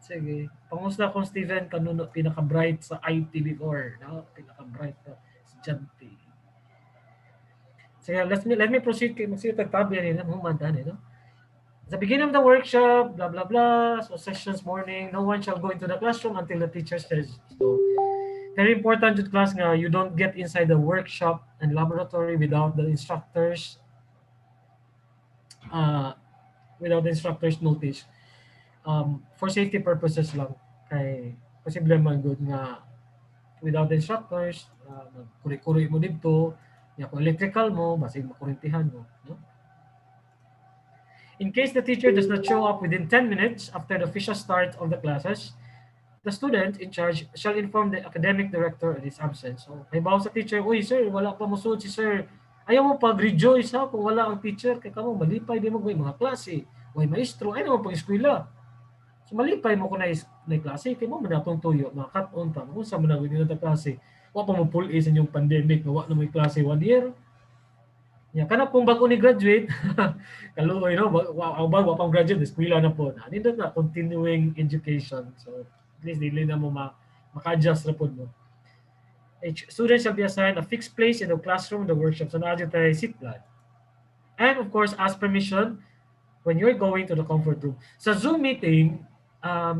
Sige. Pangusta akong Stephen Canuno, pinaka-bright sa IT before. No? Pinaka-bright na estudyante. Sige, let me proceed. Magsige tagtabi yan. Humantan, no? At the beginning of the workshop, blah, blah, blah, so sessions morning, no one shall go into the classroom until the teacher says so. Very important to class nga, you don't get inside the workshop and laboratory without the instructors uh, without the instructor's notice, for safety purposes lang. Kay posible man good nga without the instructors, magkuri-kuri mo dito, ya kung electrical mo, basig makurintihan mo. No? In case the teacher does not show up within 10 minutes after the official start of the classes, the student in charge shall inform the academic director of his absence. So, may bawa sa teacher, uy sir, wala pa mosuod si sir. Ayaw mo pag-rejoice ha kung wala ang teacher. Kaya kamo, malipay di mo may mga klase. May maestro, ay naman pang eskwela. So, malipay mo kung na klase. Kaya mo manatong tuyo, mga cut-on pa. Kung sa manawin nila ta klase. Wala pa mo pull sa inyong pandemic. Wala na may klase 1 year. Ya, kana pong bago ni graduate, kaluoy no, ang bago pang graduate, eskwela na po. Nindot na continuing education. So at least dili na mo maka-adjust ra pod mo. Each student shall be assigned a fixed place in the classroom, the workshop. So naadyo tayo seat plan. And of course, ask permission when you're going to the comfort room. Sa Zoom meeting,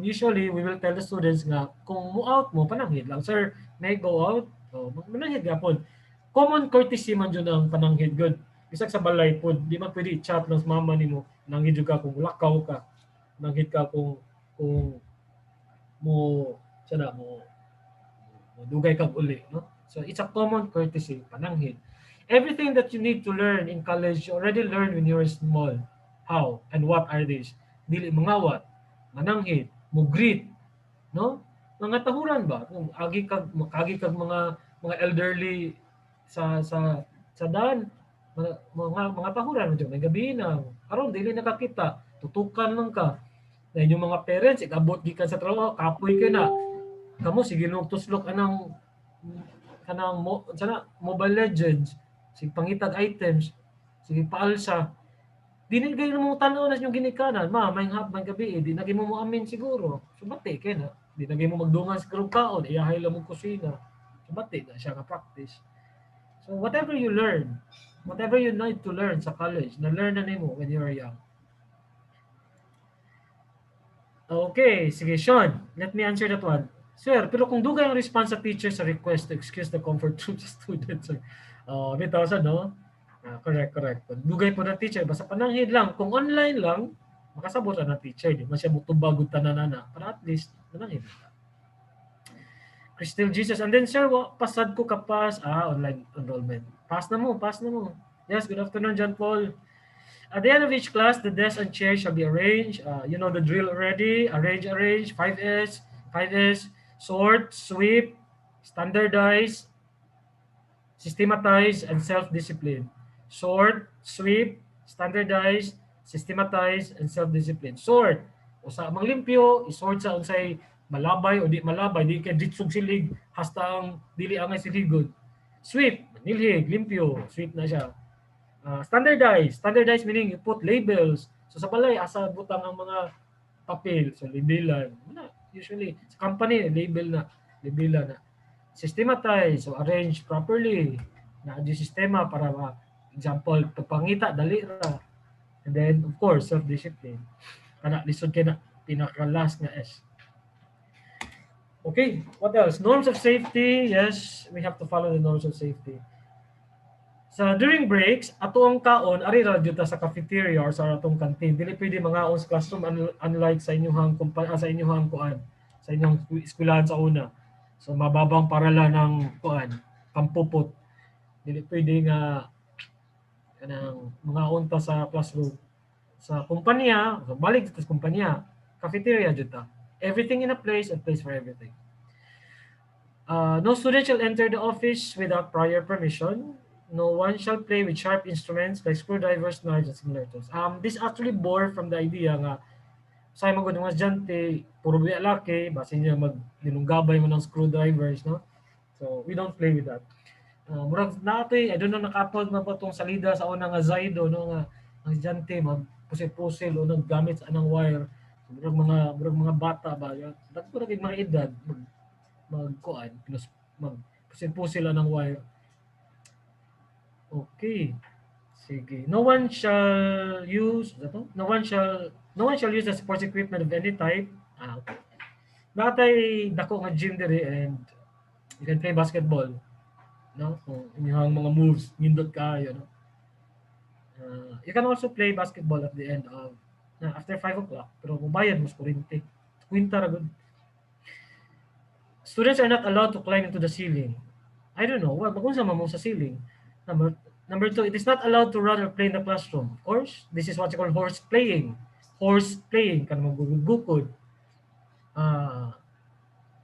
usually we will tell the students nga kung mo out mo pananghid lang. Sir, may go out? O, mananghid gapon. Common courtesy man jud ang pananghid good. Bisag sa balay pod, di man pwede chat lang sa mama nimo. Nanghid jud ka kung lakaw ka. Nanghid ka kung mo sana mo dugay kag uli, no? So it's a common courtesy pananghid. Everything that you need to learn in college, you already learned when you were small. How and what are these? Dili mangawat, mananghid, mo greet, no? Mga tahuran ba? Kung agi kag mga elderly sa daan, mga tahuran mo may gabi na. Karon dili nakakita, tutukan lang ka. Na inyong mga parents, ikabot gikan sa trabaho, kapoy ka na. Kamo sige nung tuslok sana Mobile Legends, sige pangitag items, sige paalsa. Dili kayo mo tanaw na yung ginikanan, may hapman gabi, di na mo amin siguro. So bati kay na. Di na mo magdungan sa karong kaon, iyahay lang mo kusina. So bati na siya nga practice. So whatever you learn, whatever you need to learn sa college, na learn na nimo when you are young. Okay, sige Sean, let me answer that one. Sir, pero kung dugay ang response sa teacher sa request to excuse the comfort room sa students, sir. Bitaw sa no? Correct. Kung dugay po ng teacher, basta pananghid lang. Kung online lang, makasabot na ng teacher. Di man siya mutubagod tananana. Para at least, pananghid lang. Crystal Jesus. And then, sir, pasad ko kapas. Online enrollment. Pass na mo. Yes, good afternoon, John Paul. At the end of each class, the desk and chairs shall be arranged. You know the drill already. Arrange. 5S, sort, sweep, standardize, systematize, and self-discipline. Sort, sweep, standardize, systematize, and self-discipline. Sort, usa mang limpyo, isort sa unsay malabay o di malabay, di kay ditsog silig, hasta ang dili angay siligod. Sweep, nilhig, limpyo, sweep na siya. Standardize meaning you put labels. So sa balay, asa butang ang mga papel, so labelan. Usually, sa company, labelan na. Systematize, so arrange properly. Na-adjust sistema para example, pagpangita, dali ra. And then, of course, self-discipline. Kana, lisod kay na, pinaka-last nga S. Okay, what else? Norms of safety. Yes, we have to follow the norms of safety. Sa during breaks, ato ang kaon, ari ra jud ta sa cafeteria or sa atong canteen. Dili pwede mangaon sa classroom unlike sa inyong sa inyong kuan, sa inyong eskwelahan sa una. So mababang paralan ng kuan, kampupot. Dili pwede nga kanang mangaon ta sa classroom. Sa kumpanya, so balik sa kumpanya, cafeteria jud ta. Everything in a place for everything. No student shall enter the office without prior permission. No one shall play with sharp instruments like screwdrivers, knives, and similar tools. This actually bore from the idea nga sa mga mga estudyante, puro biya laki, basta niya magdinunggabay mo ng screwdrivers, no? So, we don't play with that. Murag natin, I don't know, nakapag na ba itong salida sa unang Zaido, no? Nga, ang estudyante, magpusil-pusil o naggamit sa anang wire. So, murag mga bata ba? Murag mga edad, magkuan, magpusil-pusil anang wire. Okay. Sige. No one shall use the sports equipment of any type. Okay. Natay dako nga gym diri and you can play basketball. No? Kung inyong mga moves nindot kayo, no? You can also play basketball at the end of after 5 o'clock, pero mubayad mo sa kuryente. Kwinta ra gud. Students are not allowed to climb into the ceiling. I don't know, what kung sa mo sa ceiling. Number number two, it is not allowed to run or play in the classroom. Of course, this is what you call horse playing. Horse playing, kan magugud-gukod. Ah,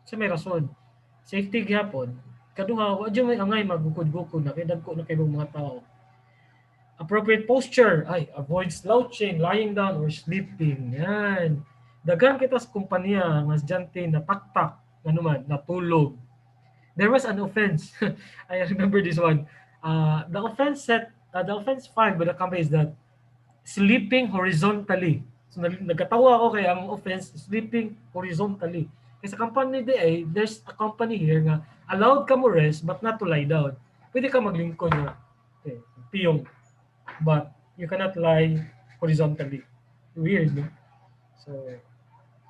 sa may rason. Safety gyapon. Kaduha, wa jud may angay magukod-gukod na kay dagko na kay mga tao. Appropriate posture, ay, avoid slouching, lying down, or sleeping. Yan. Daghan kita sa kumpanya nga estudyante na taktak, ano man, natulog. There was an offense. I remember this one. The offense filed by the company is that sleeping horizontally. So nagkatawa ako kay ang offense sleeping horizontally. Kasi sa company di ay there's a company here nga allowed ka mo rest but not to lie down. Pwede ka maglingkod nga okay, piyong but you cannot lie horizontally. Weird, no? So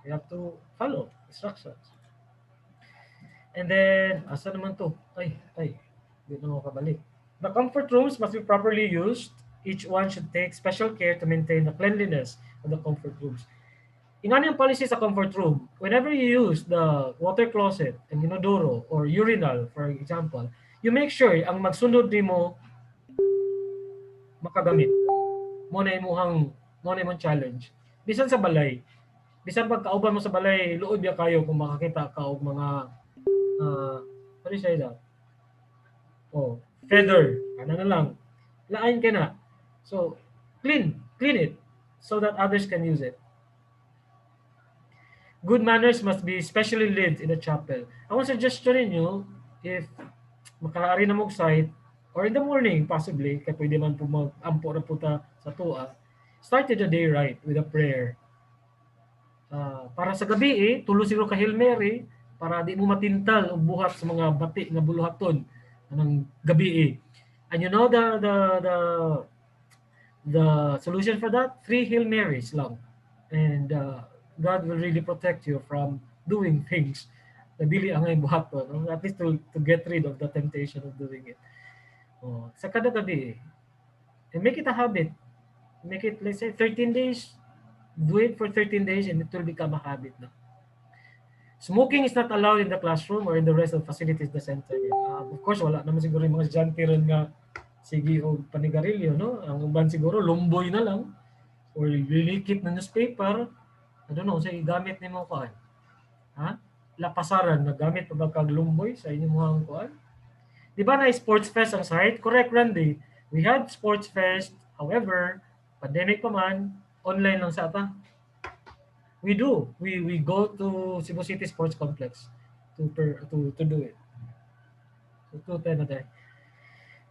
you have to follow instructions. And then, asa naman to? Hindi na ako kabalik. The comfort rooms must be properly used. Each one should take special care to maintain the cleanliness of the comfort rooms. Ingano yung policy sa comfort room? Whenever you use the water closet, ang inodoro, or urinal, for example, you make sure ang magsunod ni mo makagamit. Mo na imong challenge. Bisan sa balay, bisan pag kauban mo sa balay, luod ya kayo kung makakita ka og mga ano siya ida? Oh, feather. Ano na lang. Lain ka na. So, clean it so that others can use it. Good manners must be specially lived in the chapel. Ako suggestion ninyo, if makaari na mong site, or in the morning, possibly, kaya pwede man po mag-ampo na puta sa tua, start the day right with a prayer. Para sa gabi, tulo siguro ka Hail Mary, para di mo matintal o buhat sa mga bati nga buluhaton ng gabi. And you know the solution for that? 3 Hail Marys lang. And God will really protect you from doing things na dili ang buhaton. No? At least to get rid of the temptation of doing it. Sa kada gabi, and make it a habit. Make it, let's say, 13 days. Do it for 13 days and it will become a habit na. Smoking is not allowed in the classroom or in the rest of the facilities the center. Of course, wala naman siguro yung mga estudyante ron nga sige o panigarilyo, no? Ang uban siguro, lumboy na lang or lilikit na newspaper. I don't know, say gamit ni mo kuan. Ha? Lapasaran na gamit pa ba kag lumboy sa inyong mga kuan? Di ba na sports fest ang site? Correct, Randy. We had sports fest. However, pandemic pa man, online lang sa ata. We do. We go to Cebu City Sports Complex to do it. To na tayo.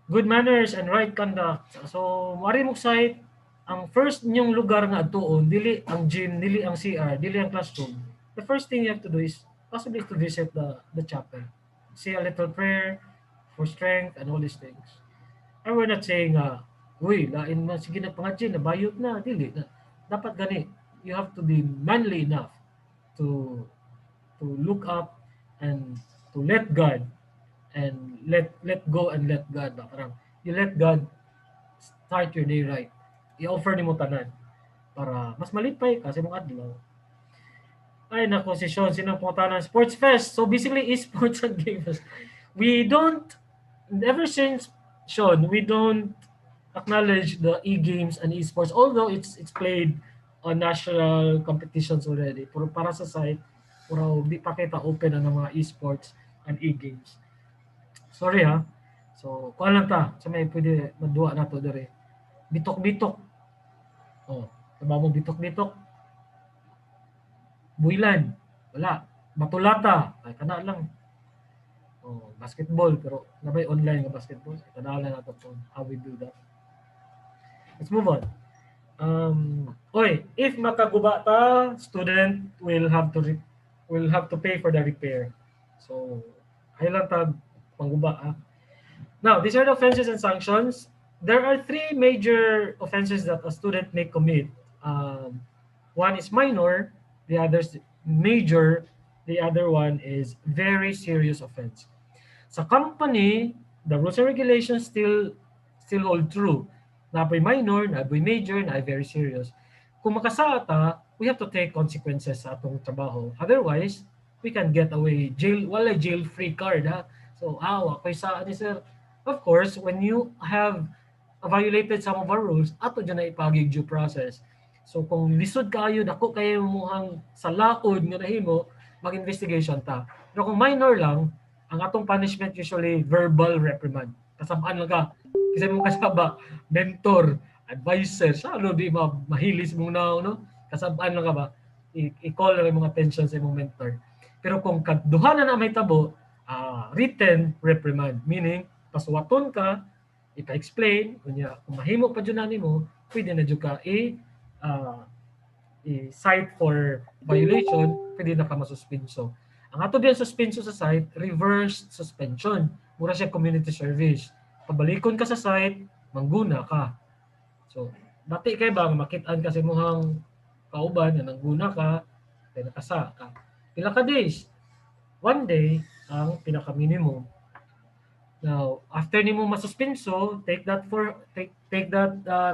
Good manners and right conduct. So, mari mo site, ang first nyong lugar nga atuon, dili ang gym, dili ang CR, dili ang classroom. The first thing you have to do is possibly to visit the chapel. Say a little prayer for strength and all these things. And we're not saying, uy, lain man, sige na pangagin, nabayot na, dili na. Dapat gani, you have to be manly enough to look up and to let God and let go and let God. Parang you let God start your day right. I-offer ni mo tanan para mas malipay kasi mong adlaw. Ay nako si Sean, sinang putanan Sports Fest. So basically esports and games. We don't, ever since Sean, we don't acknowledge the e-games and esports although it's played on national competitions already. Pero para sa site, puro di pa kita open ang mga esports and e-games. Sorry ha. So, kuha lang ta. Sa may pwede madua na to dere. Bitok-bitok. Taba mo bitok-bitok. Builan. Wala. Matulata. Ay, kana lang. Basketball. Pero nabay online nga basketball. Kana lang nato po how we do that. Let's move on. If makaguba ta, student will have to pay for the repair. So, ay lang ta pangguba. Now, these are the offenses and sanctions. There are 3 major offenses that a student may commit. One is minor, the other is major, the other one is very serious offense. Sa company, the rules and regulations still hold true. Napoy minor, napoy major, na very serious. Kung makasala ta, we have to take consequences sa atong trabaho. Otherwise, we can get away. Wala jail-free card, ha? So, ako'y sa ni sir. Of course, when you have violated some of our rules, ato dyan na ipagig due process. So, kung lisod kayo, dako kayo muhang sa laod nga nahimo, mag-investigation ta. Pero kung minor lang, ang atong punishment usually verbal reprimand. Kasabaan lang ka. Kasi mo kasaba, mentor, advisor, sa ano di mahilis mong na, no? Kasabaan lang ka ba? I-call lang yung mga attention sa imong mentor. Pero kung kaduha na may tabo, written reprimand. Meaning, pasuwaton ka, ipa-explain, kunya, kung mahimo pa dyan mo, pwede na dyan ka uh, i-cite for violation, pwede na ka masuspenso. Ang ato diyan suspenso sa site, reverse suspension. Mura siya community service. Pabalikon ka sa site, mangguna ka. So, dati kay bang makitaan kasi muhang kauban na nangguna ka, kaya nakasa ka. Pila ka days? 1 day ang pinaka-minimum. Now, after nimo masuspenso, take that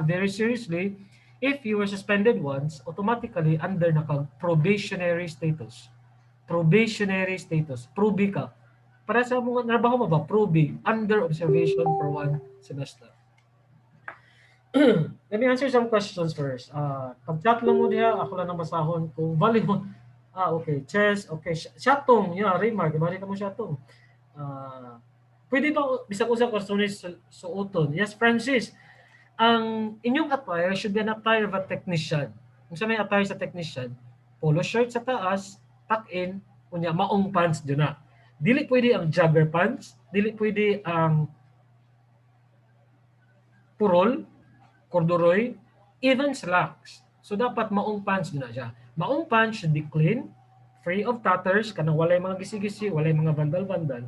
very seriously. If you were suspended once, automatically under naka probationary status. Probationary status. Probi ka. Para sa mga trabaho mo ba? Probi. Under observation for 1 semester. Let me answer some questions first. Pag-chat lang mo diha, ako lang ang basahon. Kung valid mo, okay. Chess, okay. Shatong, yeah, Raymar, gabali ka mo shatong. Pwede ba, bisag usap question is suoton? Yes, Francis. Ang inyong attire should be an attire of a technician. Kung sa may attire sa technician, polo shirt sa taas, tuck-in, kunya maong pants dyan na. Dili pwede ang jogger pants, dili pwede ang purol, corduroy, even slacks. So dapat maong pants dyan na siya. Maong pants should be clean, free of tatters, kanang walay mga gisi-gisi, walay mga vandal-vandal.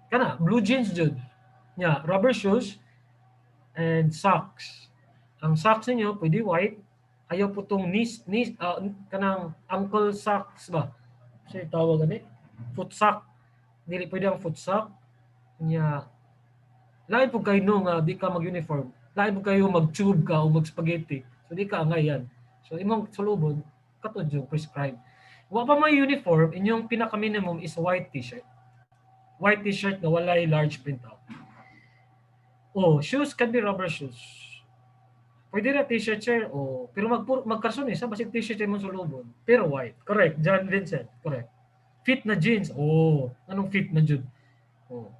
Kana, blue jeans jud. Yeah, rubber shoes and socks. Ang socks niyo pwede white. Ayaw po tong kanang ankle socks ba? Kasi tawag gani. Foot sock. Dili pwede ang foot sock. Nya lain po kayo nga di ka mag-uniform. Lain po kayo mag-tube ka o mag-spaghetti. So di ka angay yan. So imong sulubon katod yung prescribed. Wa pa may uniform, inyong pinaka-minimum is white t-shirt. White t-shirt na walay large printout. Shoes can be rubber shoes. Pwede na t-shirt sir, pero magkarson sa basig t-shirt mo sulubon. Pero white. Correct, John Vincent. Correct. Fit na jeans. Anong fit na jud? No?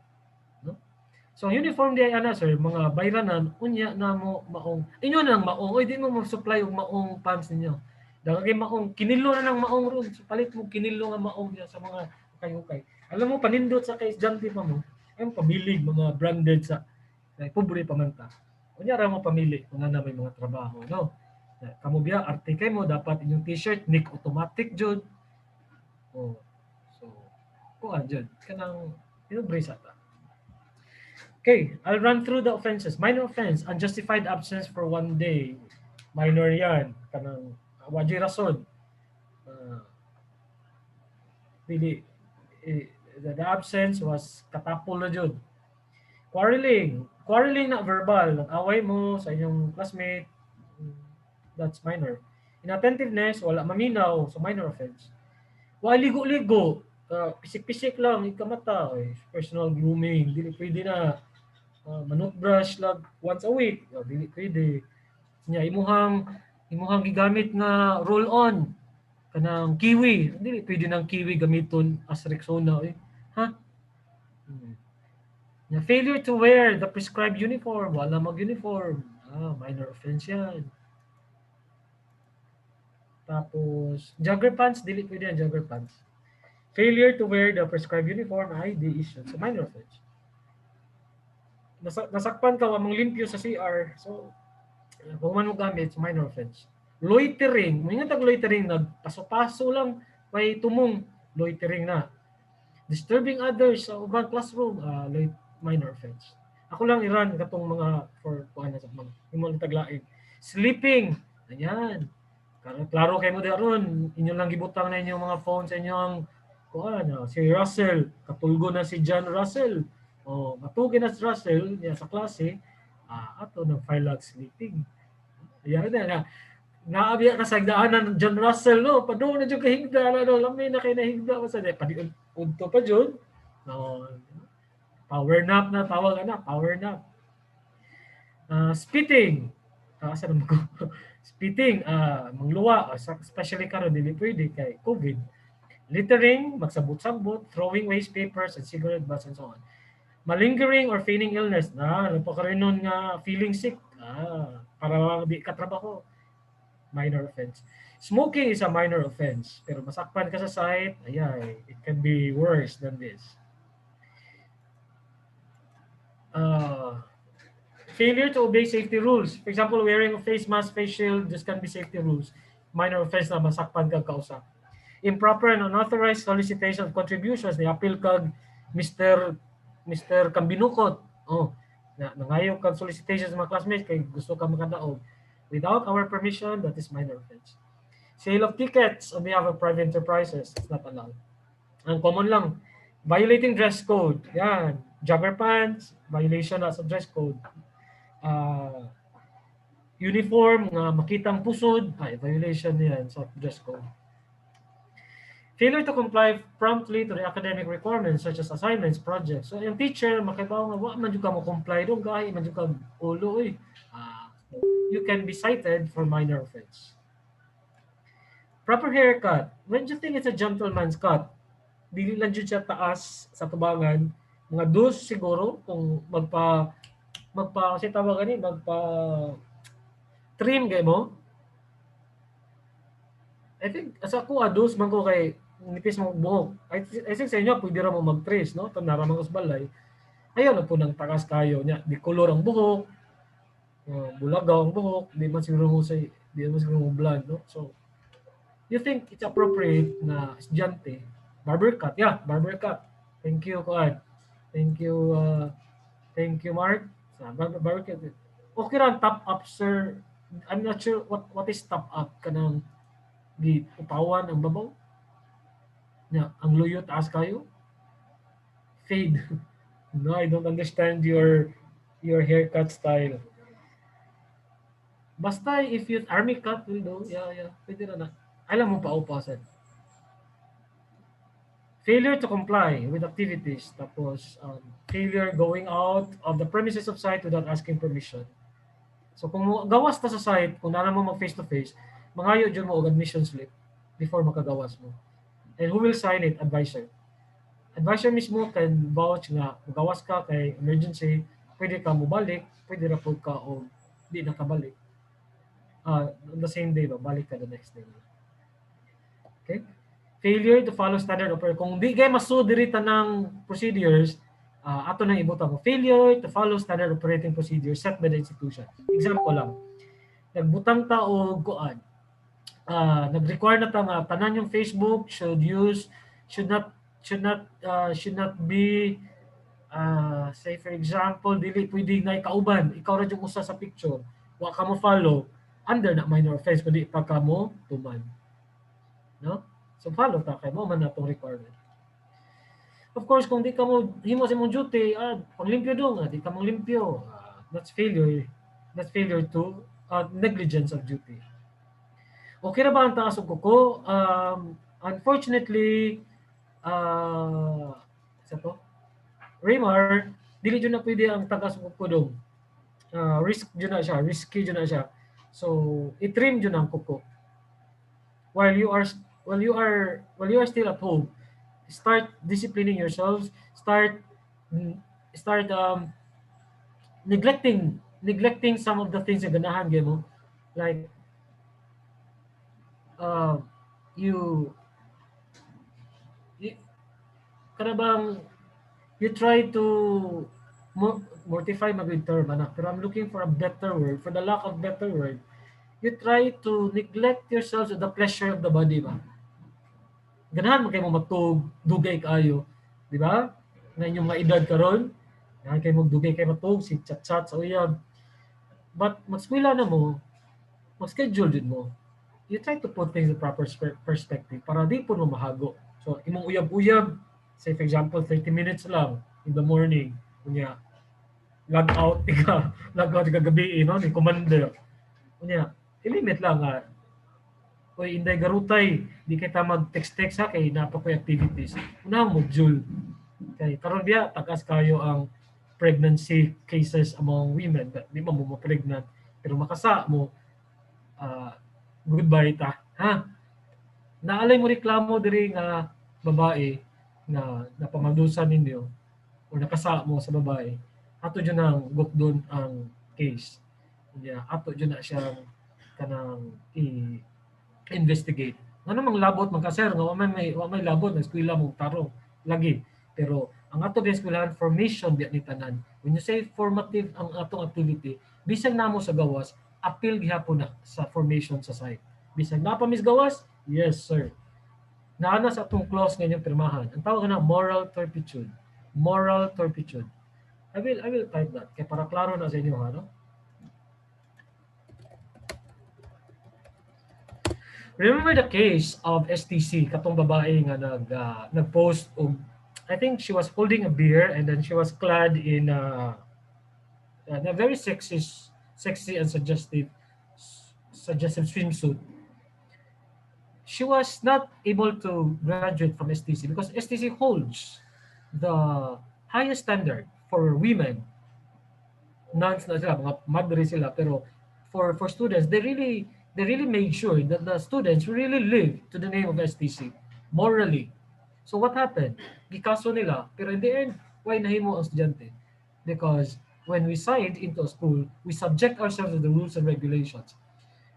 So uniform di ana sir, mga bayranan unya na mo maong. Inyo na lang maong, di mo mag-supply og maong pants ninyo. Dagay maong kinilo na lang maong ron. So, palit mo kinilo nga maong sa mga ukay-ukay. Alam mo panindot sa kay John pa mo. Ay pabilig mga branded sa pobre pa man ta. Unya ra mo pamili kung na may mga trabaho, no? Kamo biya arte kay mo dapat inyong t-shirt nick automatic jud. So kuan jud kanang brace ta. Okay, I'll run through the offenses. Minor offense, unjustified absence for 1 day. Minor yan. Kanang wajay rason. The absence was katapol na jud. Quarreling na verbal. Nag-away mo sa inyong classmate. That's minor. Inattentiveness, wala maminaw. So minor offense. Wala ligo-ligo. Pisik-pisik lang. Ikamata. Personal grooming. Dili pwede na. Manok brush lang once a week. Dili pwede. Imuhang gigamit nga roll-on. Kanang kiwi. Dili pwede ng kiwi gamiton as Rexona. Failure to wear the prescribed uniform. Wala mag-uniform. Minor offense yan. Tapos, jogger pants. Dili pwede yan, jogger pants. Failure to wear the prescribed uniform. ID issue. So, minor offense. Nasakpan ka, wamang limpyo sa CR. So, kung man mo gamit, so minor offense. Loitering. May nga tag-loitering. Nagpaso-paso lang. May tumong. Loitering na. Disturbing others sa ubang classroom. Minor offense. Ako lang iran katong mga for kuan sa mga imong taglain. Sleeping. Ayan. Klaro kay mo daron, inyo lang gibutang na inyong mga phone sa inyong kuan. Si Russell, katulgo na si John Russell. O matugin as Russell niya sa klase, ato ng file log sleeping. Yan na naabiya ka sa daanan ng John Russell no, padung na jud kahigda no, lamay na kay nahigda sa di padi udto pa jud. No, power nap na tawag ana, power nap. Spitting. Asa naman ko? Spitting, mangluwa, especially karon dili pwede kay COVID. Littering, magsabot-sabot, throwing waste papers and cigarette butts and so on. Malingering or feigning illness, napakarinon nga feeling sick, para di ka trabaho, minor offense. Smoking is a minor offense, pero masakpan ka sa site, ayay, it can be worse than this. Uh, Failure to obey safety rules. For example, wearing a face mask, face shield, this can be safety rules. Minor offense na masakpan kag kausa. Improper and unauthorized solicitation of contributions, ni appeal kag Mr. Kambinukot. Oh, nangayo kag solicitation sa mga classmates kay gusto ka makadaog. Without our permission, that is minor offense. Sale of tickets on behalf of private enterprises, it's not allowed. Ang common lang, violating dress code. Yan, jogger pants, violation na sa dress code. Uniform nga makitang pusod, violation yan sa dress code. Failure to comply promptly to the academic requirements such as assignments, projects. So yung teacher makibaw nga wa man jud ka mo comply dong gahi man jud ka ulo you can be cited for minor offense. Proper haircut. When you think it's a gentleman's cut, dili lang jud siya taas sa tubangan, mga dos siguro kung magpa kasi tawag gani magpa trim gay mo. I think sa ako dos man ko kay nipis mo buhok. I think sa inyo pwede ra mo mag-trace no, tanara man us balay. Ayaw na po nang takas kayo niya, di kolor ang buhok. Bulagaw ang buhok, di man siguro mo blonde no. So you think it's appropriate na estudyante barber cut? Yeah, barber cut. Thank you, Kuan. Thank you, Mark. Barber cut. Okay ra top up, sir. I'm not sure what is top up kanang di upawan ang babaw. Yeah, ang luyo taas kayo. Fade. No, I don't understand your haircut style. Basta if you army cut will do. Yeah. Pwede na. Alam mo pa upasan. Failure to comply with activities, tapos failure going out of the premises of site without asking permission. So kung gawas ta sa site, kung nana mo mag face to face, mangayo jud mo og admission slip before makagawas mo. And who will sign it? Advisor. Advisor mismo can vouch nga magawas ka kay emergency, pwede ka mo balik, pwede ra pud ka o di nakabalik. On the same day ba, balik ka the next day. Okay? Failure to follow standard operating. Kung di kay masu diri tanang procedures, ato nang ibutang mo. Failure to follow standard operating procedures set by the institution. Example lang. Nagbutang ta og kuan. Nag-require na ta nga tanan yung Facebook should not be say for example dili pwede na ikauban, ikaw ra jud usa sa picture. Wa ka mo follow under na minor offense kundi pa ka mo tuman. No? So follow ta kay mo man natong requirement. Of course, kung di ka mo himo sa imong duty, panglimpyo dong, di ka mo limpyo. That's failure. That's failure to negligence of duty. Okay na ba ang taas og kuko? Unfortunately, sa to, Raymar, dili jud na pwede ang tagas og kuko dong. Risky jud na siya. So, i-trim jud ang kuko. While you are still at home, start disciplining yourselves, start neglecting some of the things na ganahan mo, like you kada bang you try to mortify magud term anak, pero I'm looking for a better word, for the lack of better word. You try to neglect yourselves with the pleasure of the body ba. Ganahan mo kayo matug, dugay kayo, di ba? Na inyong mga edad karon, ganahan kayo magdugay kayo matug, si chat-chat sa uyab. But magskwela na mo, mag-schedule din mo. You try to put things in proper perspective para di po mo mahago. So, imong uyab-uyab, say for example, 30 minutes lang in the morning. Unya, log out ika, log out ika gabi no ni commander. Unya, ilimit lang nga Uy, inday garutay, di kita mag-text-text ha kay napakoy activities. Unang module. Kay karon biya tagas kayo ang pregnancy cases among women. Di ba mo pregnant pero makasa mo ah, goodbye ta. Ha? Naalay mo reklamo diri nga babae na napamadusan ninyo o nakasa mo sa babae. Ato dyan ang gukdon ang case. Yeah, ato dyan na siyang kanang investigate. Nga namang labot man ka sir nga wa may labot na eskwela mong tarong lagi. Pero ang ato din eskwelahan formation biya ni tanan. When you say formative ang atong activity, bisan namo sa gawas, appeal gihapon na sa formation sa site. Bisan na pa mis gawas, yes sir. Naana sa atong clause nga inyong pirmahan. Ang tawag na moral turpitude. Moral turpitude. I will type that kay para klaro na sa inyo ha, no? Remember the case of STC, katong babae nga nag-post I think she was holding a beer and then she was clad in a very sexy and suggestive swimsuit. She was not able to graduate from STC because STC holds the highest standard for women. Nuns na sila, mga madre sila, pero for students, they really made sure that the students really live to the name of STC morally. So what happened? Gikaso nila, pero in the end, why nahimo ang estudyante? Because when we signed into a school, we subject ourselves to the rules and regulations.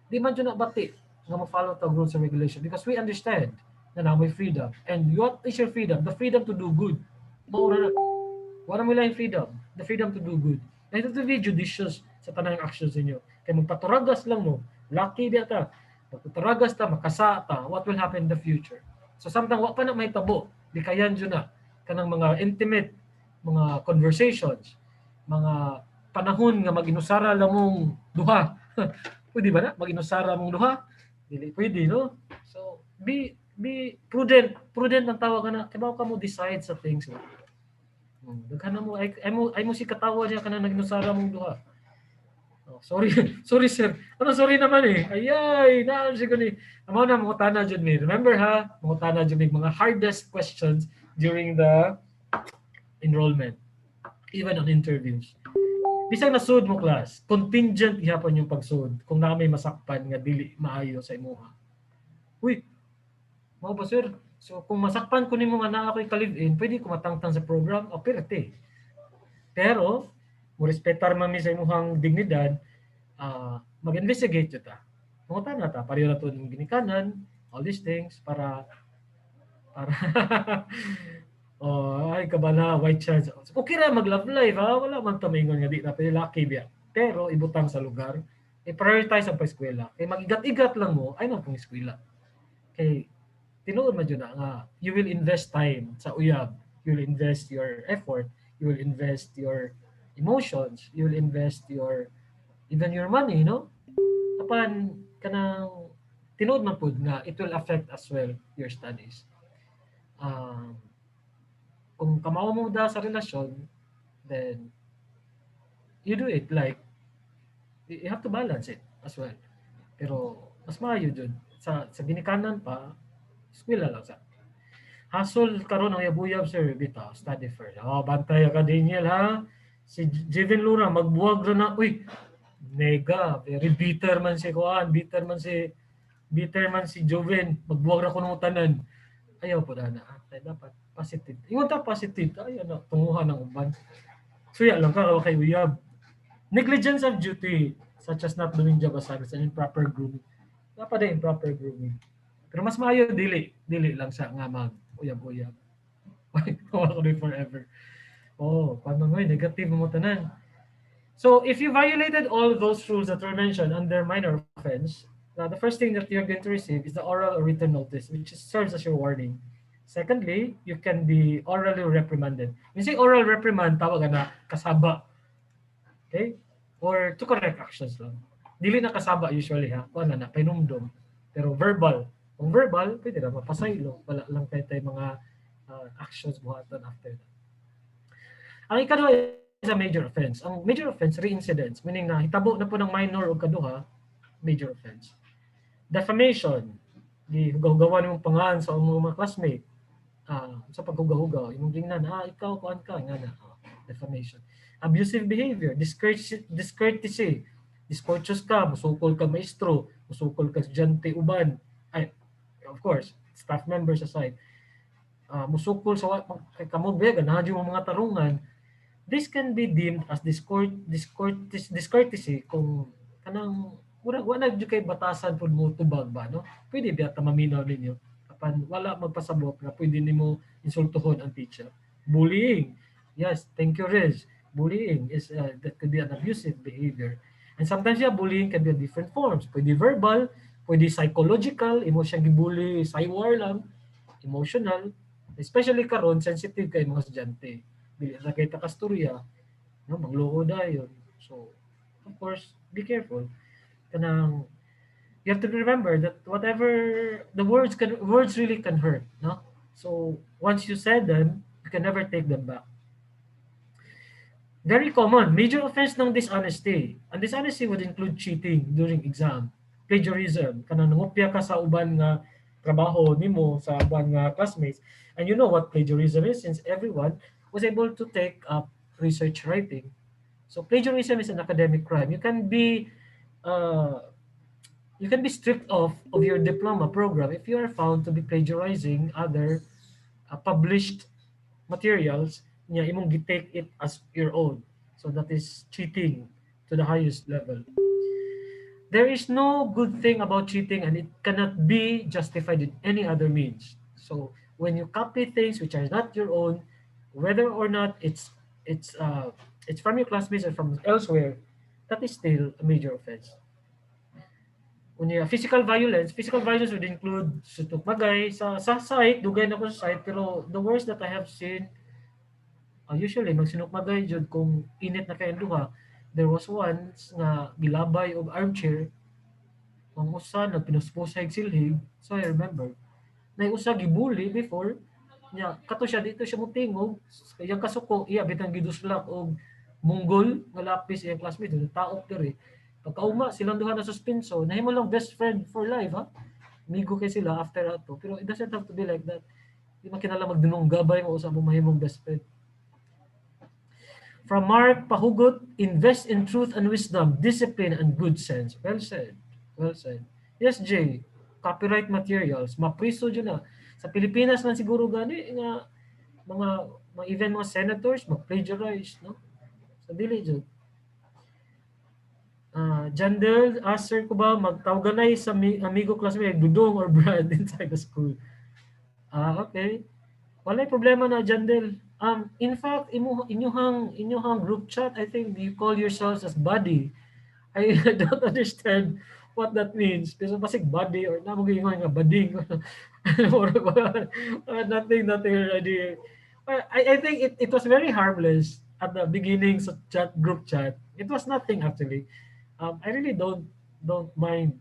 Di man dyan na bati nga ma-follow the rules and regulations because we understand na namoy freedom. And what is your freedom? The freedom to do good. Maura na. Wala mo lang freedom. The freedom to do good. And to be judicious sa tanang actions ninyo. Kaya magpaturagas lang mo. Lucky di ta. Magpaturagas ta, makasa ta. What will happen in the future? So sometimes wa pa na may tabo. Di kayan dyan na. Kanang mga intimate, mga conversations, mga panahon nga mag-inusara lang mong duha. Pwede ba na? Mag-inusara mong duha? Dili pwede, no? So, be prudent. Prudent ang tawag na. Kaya ka mo decide sa things. Daghan na mo ay mo si katawa niya kana naginusara mong duha. Oh, sorry. Sorry sir. Ano sorry naman eh. Ayay, naan siya ni. Amo na mga tana jud mi. Remember ha, mga tana jud mi mga hardest questions during the enrollment. Even on interviews. Bisag nasud mo class, contingent gihapon yung pagsud kung na may masakpan nga dili maayo sa imuha. Uy, mao ba sir? So kung masakpan ko nimo nga naa ako'y ka-live-in, pwede ko matangtang sa program, o pirate. Pero mo respetar man mi sa imong dignidad, mag-investigate jud ta. Mungutan na ta, pareho na to ng ginikanan, all these things para ay kabala white child. Okay ra mag-love life ha, wala man ta maingon nga di na pwede lucky biya. Pero ibutang sa lugar, i-prioritize ang pa-eskwela. Kay mag-igat-igat lang mo, ay man pong eskwela. Kay tinuod man jud na nga you will invest time sa uyab, you will invest your effort, you will invest your emotions, you will invest even your money, no? Apan kanang tinuod man pud nga it will affect as well your studies. Kung kamaw mo da sa relasyon, then you do it like you have to balance it as well. Pero mas maayo jud sa ginikanan pa eskwela lang sa. Hasol karon ang yabuyab sir bitaw study first. Bantay ka Daniel ha. Si Jevin Lura magbuwag ra na. Uy, nega, very bitter man si Kuan, bitter man si Joven. Magbuwag ra kuno tanan. Ayaw po dana. Dapat positive. Ingon ta positive. Ay ano, tunguhan ng uban. Suya lang ka kay uyab. Negligence of duty such as not doing job assignments and improper grooming. Dapat din improper grooming. Pero mas maayo dili lang sa nga mag uyab-uyab. Wala ko forever. Paano nga negative mo tanan. So if you violated all those rules that were mentioned under minor offense, the first thing that you're going to receive is the oral or written notice, which serves as your warning. Secondly, you can be orally reprimanded. When you say oral reprimand, tawag na kasaba. Okay? Or to correct actions lang. Dili na kasaba usually ha. Wala na, painumdum. Pero verbal. Kung verbal, pwede na mapasaylo. Wala lang tayo mga actions buhatan after that. Ang ikaduha is a major offense. Ang major offense, reincidence, meaning na hitabo na po ng minor o kaduha, major offense. Defamation, di hugaw-hugawan imong pangalan sa imong mga classmate. Sa paghugaw-hugaw, imong gingnan, ikaw kuan ka nga na. Defamation. Abusive behavior, discourtesy, discourteous ka, musukol ka maestro, musukol ka estudyante uban. Ay, of course, staff members aside. Musukol sa kay kamo bega na mo mga tarungan. This can be deemed as discourtesy kung kanang wala jud kay batasan pud mo tubag ba no. Pwede biya ta maminaw ninyo apan wala magpasabot nga pwede nimo insultuhon ang teacher. Bullying. Yes, thank you Rez. Bullying is that could be an abusive behavior. And sometimes bullying can be in different forms. Pwede verbal, pwede psychological, imo siyang gibully, saywar lang, emotional, especially karon sensitive kay mga estudyante. Dili na kay takasturya, no, magloko dayon. So, of course, be careful. Kanang you have to remember that whatever the words really can hurt, no? So, once you said them, you can never take them back. Very common, major offense ng dishonesty. And dishonesty would include cheating during exam, plagiarism, kanang nangopya ka sa uban nga trabaho nimo sa uban nga classmates. And you know what plagiarism is since everyone was able to take up research writing. So plagiarism is an academic crime. Uh, you can be stripped of your diploma program if you are found to be plagiarizing other published materials niya imong gitake it as your own. So that is cheating to the highest level. There is no good thing about cheating and it cannot be justified in any other means. So when you copy things which are not your own, whether or not it's from your classmates or from elsewhere, that is still a major offense. Unya, physical violence would include sutok magay sa site, dugay na ko sa site, pero the worst that I have seen, usually magsinok magay jud kung init na kay duha. There was once nga gilabay og armchair, ang usa nagpinuspusay silhig, so I remember. Na usa gibully before, nya kato siya dito siya motingog, kaya kasuko iya bitang giduslak og munggol nga lapis iyang classmate, taok diri. Pagkauma silang duha na suspenso, nahimo lang best friend for life ha. Migo kay sila after ato, pero it doesn't have to be like that. Di makinala magdunong gabay mo usa mo mahimong best friend. From Mark Pahugot, invest in truth and wisdom, discipline and good sense. Well said. Well said. Yes, Jay. Copyright materials. Mapriso dyan na. Sa Pilipinas lang siguro gani nga mga even mga senators mag-plagiarize, no? Sa dili dyan. Jandel, sir ko ba magtawaganay sa amigo classmate Dudong or Brad inside the school? Okay. Walay problema na Jandel. In fact, inyuhang group chat, I think you call yourselves as buddy. I don't understand what that means. Pero pasig buddy or na mag-iingon nga bading. Or nothing already. I think it was very harmless at the beginning sa group chat. It was nothing actually. I really don't mind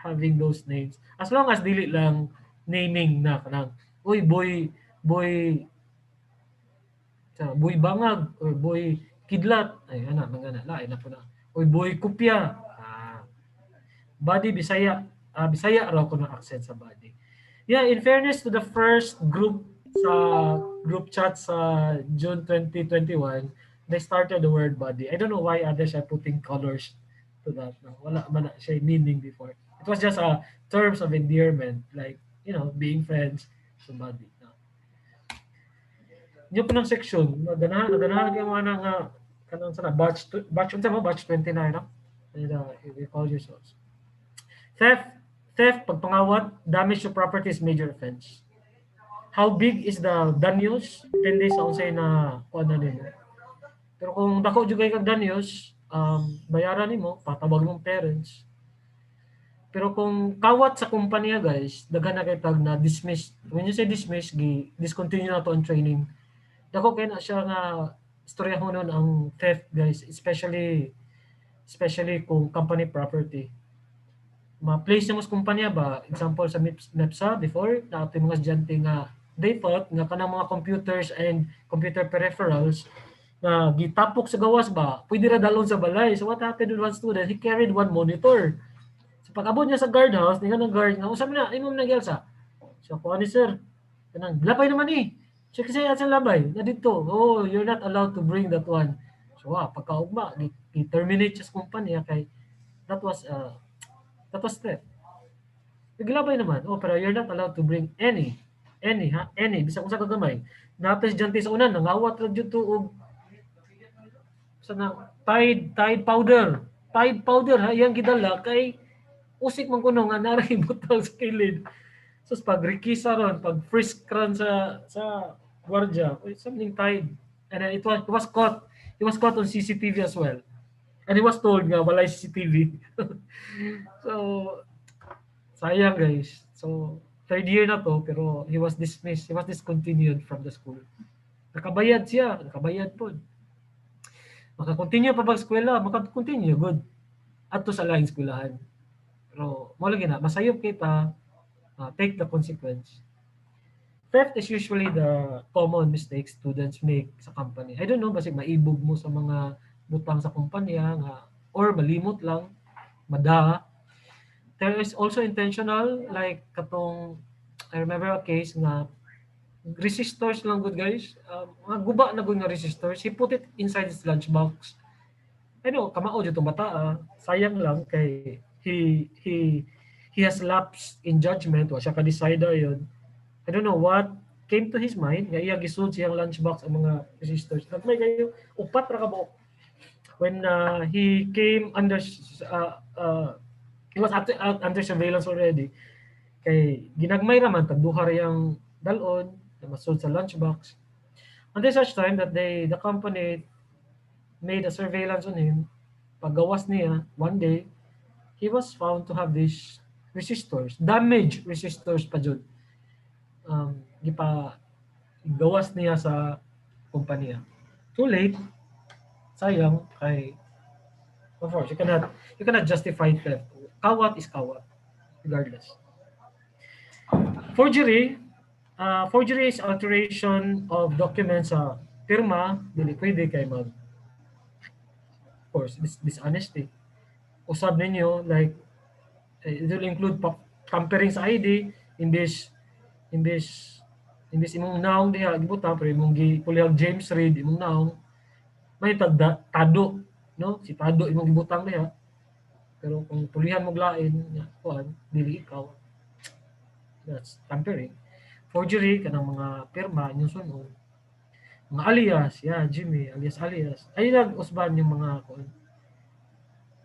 having those names as long as dili lang naming na kanang uy boy boy bangag or boy kidlat ay mga lain na po na oy boy kupya body Bisaya raw ko ng accent sa body. Yeah, in fairness to the first group chat sa June 2021, they started the word body. I don't know why others are putting colors to that. No? Wala man siya meaning before. It was just terms of endearment, like, being friends sa body. No? Yung panang section, naganahan kayo mga nga kanang sana batch 29, no? And you call yourselves. Theft, pagpangawat, damage to property is major offense. How big is the danyos? Depende sa unsay na kuan na nimo. Pero kung dako jud kay kag danyos, bayaran nimo, patawag mong parents. Pero kung kawat sa kumpanya guys, daghan na kay tag na dismiss. When you say dismiss, discontinue na to ang training. Dako kay na siya nga istoryahonon ang theft guys, especially kung company property. Ma-place na mas kumpanya ba, example sa MEPSA before, na mga estudyante nga they thought nga kanang mga computers and computer peripherals na gitapok sa gawas ba, pwede ra dalon sa balay. So what happened with one student, he carried one monitor. So pag-abot niya sa guardhouse, ningan ng guard, nga usap na, imong na Elsa. So ako ni sir, kanang labay naman eh. Siya kasi sa labay, na dito. Oh, you're not allowed to bring that one. So pagkaugma, gi-terminate siya sa kumpanya kay that was threat. Naglabay naman. Oh, pero you're not allowed to bring any ha, any bisag usa ka gamay. Napes diyan sa unan nangawat ra jud to og sa na Tide powder. Tide powder ha iyang gidala kay usik man kuno nga naray butang sa kilid. Sus pag rekisa ron, pag frisk ron sa gwardiya, something Tide. And then it was caught. It was caught on CCTV as well. And he was told nga walay CCTV. So sayang guys. So third year na to pero he was dismissed. He was discontinued from the school. Nakabayad siya, nakabayad po. Maka-continue pa pag eskwela, maka-continue good. Adto sa laing eskwelahan. Pero mo lagi na masayop kita, take the consequence. Theft is usually the common mistake students make sa company. I don't know, basig maibog mo sa mga butang sa kumpanya nga or malimot lang, mada. There is also intentional like katong I remember a case nga resistors lang good guys. Mga guba na good nga resistors. He put it inside his lunchbox. I know, kamao dito bata sayang lang kay he has lapsed in judgment wa siya ka decider yon. I don't know what came to his mind nga iya gisud siyang lunchbox ang mga resistors. Nagmay kayo upat ra ka buok. When he came under he was under surveillance already kay ginagmay raman tagduha ra yang dalon na masud sa lunchbox. Until such time that the company made a surveillance on him, paggawas niya, one day, he was found to have these resistors, damaged resistors pa jud. Gipa gawas niya sa kumpanya. Too late, sayang kay of course you cannot justify theft. Kawat is kawat regardless. Forgery, forgery is alteration of documents sa pirma, dili pwede kay mag of course dishonesty. Usab ninyo like it will include tampering sa ID imbes imbes imbes imong naong diha gibutang pero imong gipulihag James Reid imong naong may tado no si tado imong gibutang diha pero kung pulihan mo lain nga kuan dili ikaw, that's tampering. Forgery kanang mga pirma inyong sunod, mga alias, Jimmy alias ay nag-usban yung mga kuan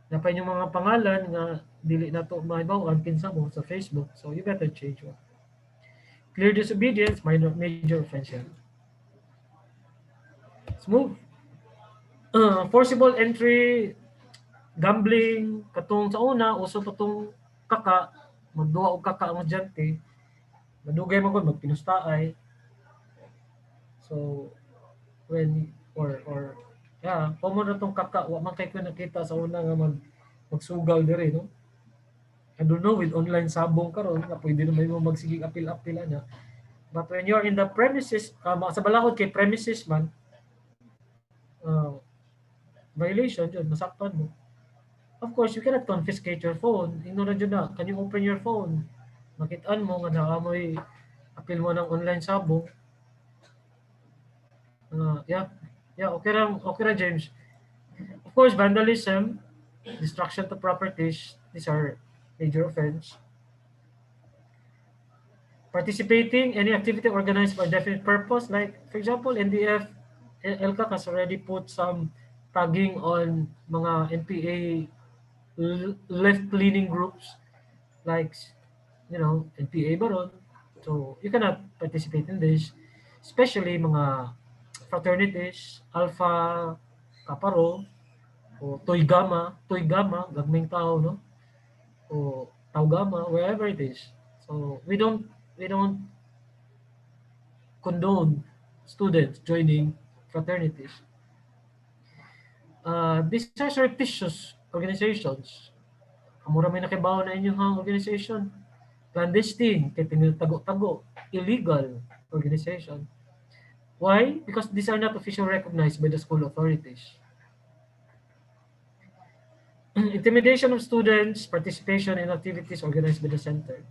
napay yung mga pangalan nga dili nato mahibaw-an kinsa mo sa Facebook, so you better change one. Clear disobedience, major offense yan. Smooth. Forcible entry, gambling, katong sa una, uso patong kaka, magduwa og kaka ang estudyante, madugay man gud magpinustaay. So when or common na tong kaka, wa man kay ko nakita sa una nga magsugal diri no. I don't know with online sabong karon nga pwede na may mo magsigig apil-apil ana. But when you're in the premises, sa balakod kay premises man, violation yun, masaktan mo. Of course, you cannot confiscate your phone. Ignorant yun na. Can you open your phone? Makitaan mo nga naamoy apil mo ng online sabong. Okay ra, James. Of course, vandalism, destruction to properties, these are major offense. Participating any activity organized for a definite purpose, like for example, NDF, LCAC has already put some tagging on mga NPA left-leaning groups, like NPA Baron. So you cannot participate in this, especially mga fraternities, Alpha, Kaparo, o Toy Gamma, gagming tao, no? O Tau Gamma, wherever it is. So we don't condone students joining fraternities. These are surreptitious organizations. Amura may nakibaw na inyong organization. Clandestine, kay tinitago-tago, illegal organization. Why? Because these are not officially recognized by the school authorities. Intimidation of students, participation in activities organized by the center.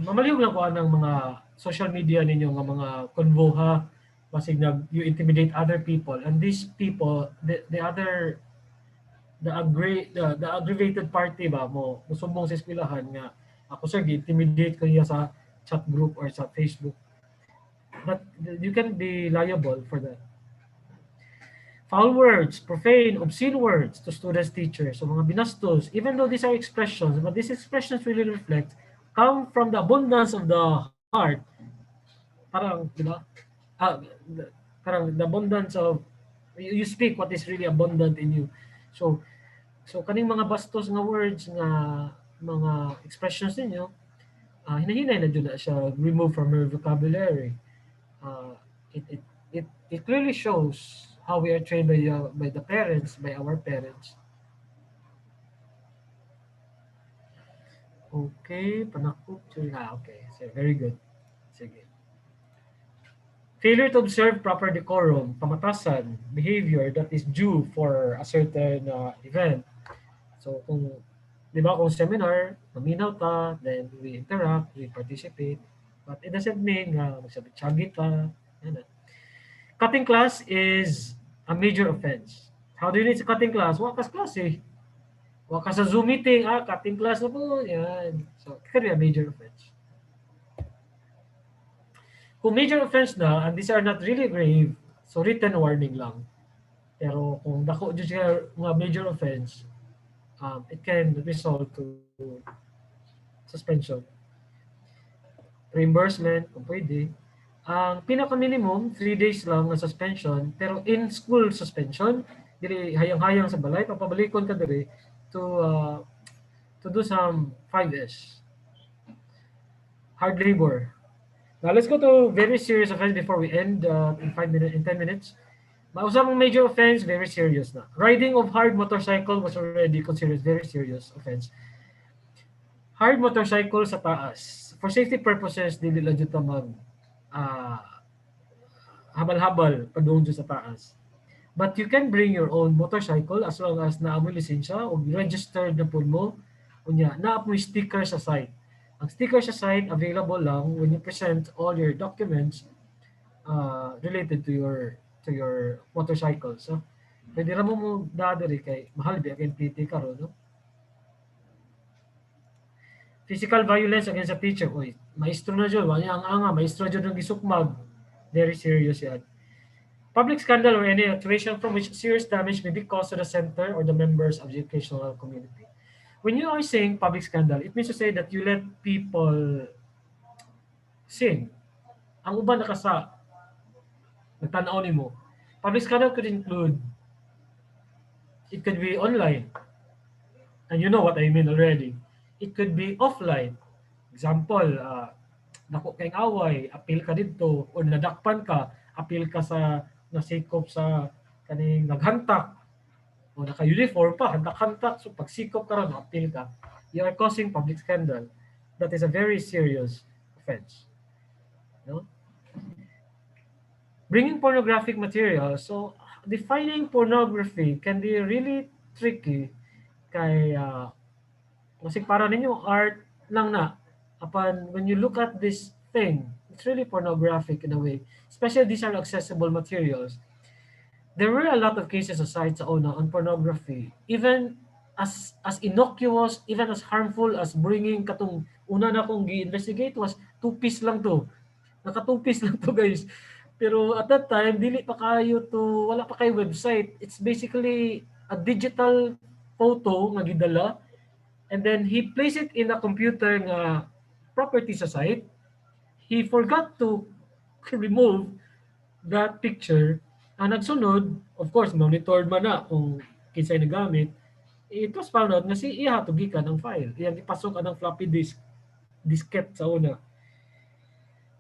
Mamalihog lang ko ng mga social media ninyo nga mga convo ha. Basig you intimidate other people, and these people, the other the aggravated party ba mo musumbong sa eskwelahan nga ako sir gi-intimidate ko niya sa chat group or sa Facebook. But you can be liable for that. Foul words, profane, obscene words to students, teachers, so mga binastos, even though these are expressions, but these expressions really reflect, come from the abundance of the heart, parang, di ba? Ah, parang the abundance of, you speak what is really abundant in you. So, kaning mga bastos nga words nga mga expressions ninyo, hinahinay na dyan na siya remove from your vocabulary. Uh, it, it, it clearly shows how we are trained by the parents, by our parents. Okay, panakop. Okay. So, very good. Sige. Failure to observe proper decorum, pamatasan, behavior that is due for a certain event. So, kung, di ba, kung seminar, maminaw ta, then we interact, we participate. But it doesn't mean nga magsabi-tsagi ta. Yan. Cutting class is a major offense. How do you need sa cutting class? Wakas class eh. Wakas sa Zoom meeting, cutting class na po. Yan. So, it could be a major offense. Kung major offense na, and these are not really grave, so written warning lang. Pero kung dako dyan siya mga major offense, it can result to suspension. Reimbursement, kung pwede. Ang pinaka-minimum, 3 days lang na suspension, pero in school suspension, dili hayang-hayang sa balay, papabalikon ka diri to do some 5S. Hard labor. Now let's go to very serious offense before we end in 10 minutes. Mausap mong major offense, very serious na. Riding of hard motorcycle was already considered very serious offense. Hard motorcycle sa taas. For safety purposes, dili lang dito mag habal-habal padung sa taas. But you can bring your own motorcycle as long as naamoy lisensya o registered na po mo. Unya, naamoy sticker sa site. Ang sticker sa site available lang when you present all your documents related to your motorcycle. So, pwede ra mo dadari kay mahal ba kay PT karon, no? Physical violence against a teacher. Oy, maestro na jud, wala ang anga, maestro jud ang gisukmag. Very serious yan. Public scandal or any situation from which serious damage may be caused to the center or the members of the educational community. When you are saying public scandal, it means to say that you let people sing. Ang uban nakasa, nagtanaw ni mo. Public scandal could include, it could be online. And you know what I mean already. It could be offline. Example, dako kayong away, appeal ka dito, o nadakpan ka, appeal ka sa nasikop sa kaning naghantak, o naka-uniform pa, hantak-hantak, so pagsikop ka rin, appeal ka, you are causing public scandal. That is a very serious offense. No? Bringing pornographic material, so defining pornography can be really tricky kay kasi para ninyo art lang na upon when you look at this thing, it's really pornographic in a way, especially these are accessible materials. There were a lot of cases aside sa una on pornography, even as innocuous, even as harmful as bringing katong una na kong gi-investigate was two-piece lang to, naka two-piece lang to guys. Pero at that time, dili pa kayo to, wala pa kayo website. It's basically a digital photo nga gidala, and then he placed it in a computer nga property sa site. He forgot to remove that picture. Ang nagsunod, of course, monitored man na kung kinsay nagamit. It was found out na si iya tugikan ang file. Iyang ipasok ang floppy disk, diskette sa una.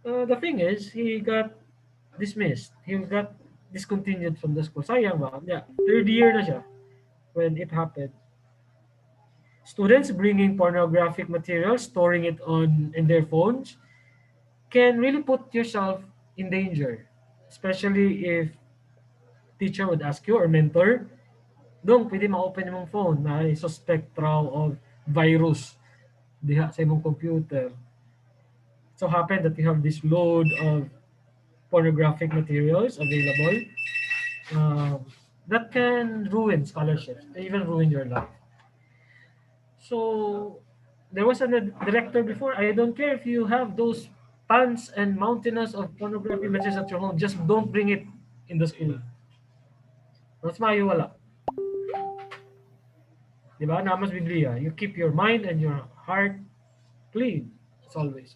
The thing is, he got dismissed. He got discontinued from the school. Sayang ba? Yeah, third year na siya when it happened. Students bringing pornographic material, storing it in their phones. can really put yourself in danger, especially if teacher would ask you or mentor, dong, pwede ma-open mong phone na suspect raw of virus diha sa imong computer. So happen that you have this load of pornographic materials available, um, that can ruin scholarships, even ruin your life. So there was a director before. I don't care if you have those tons and mountainous of pornography messages at your home. Just don't bring it in the school. Mas maayo wala. Di ba? Namas Biblia. You keep your mind and your heart clean as always.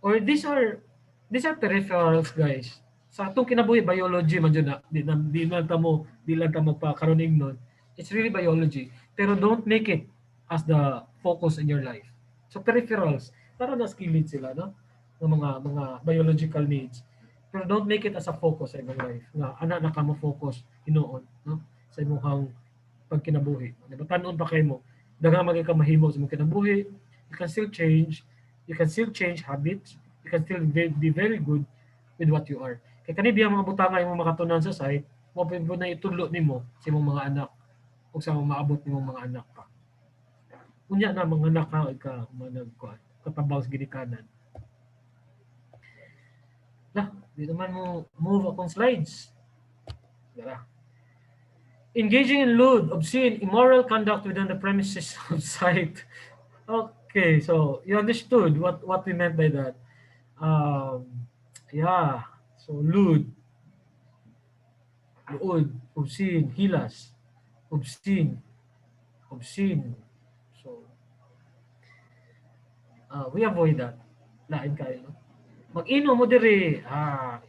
Or these are peripherals, guys. Sa atong kinabuhi biology man jud na di lang ta magpakaroning nun. It's really biology. Pero don't make it as the focus in your life. So peripherals, para na skilled sila, no? Ng mga biological needs. Pero don't make it as a focus sa imong life. Nga ana na ka mo focus hinuon, no? Sa imong pagkinabuhi. Di ba? Tanon pa kay mo. Daghang magay ka mahimo sa imong kinabuhi. You can still change. You can still change habits. You can still be very good with what you are. Kaya kani biyang mga butanga imong makatunan sa site, mo pa na itudlo nimo sa imong mga anak ug sa maabot nimong mga anak pa. Unya na mga anak ka manag katabaw sa ginikanan. Lah, di naman mo move akong slides. Dara. Engaging in lewd, obscene, immoral conduct within the premises of site. Okay, so you understood what we meant by that. Yeah, so lewd, obscene, hilas, obscene, obscene. So we avoid that. Lain kayo, no? Mag-inom mo diri,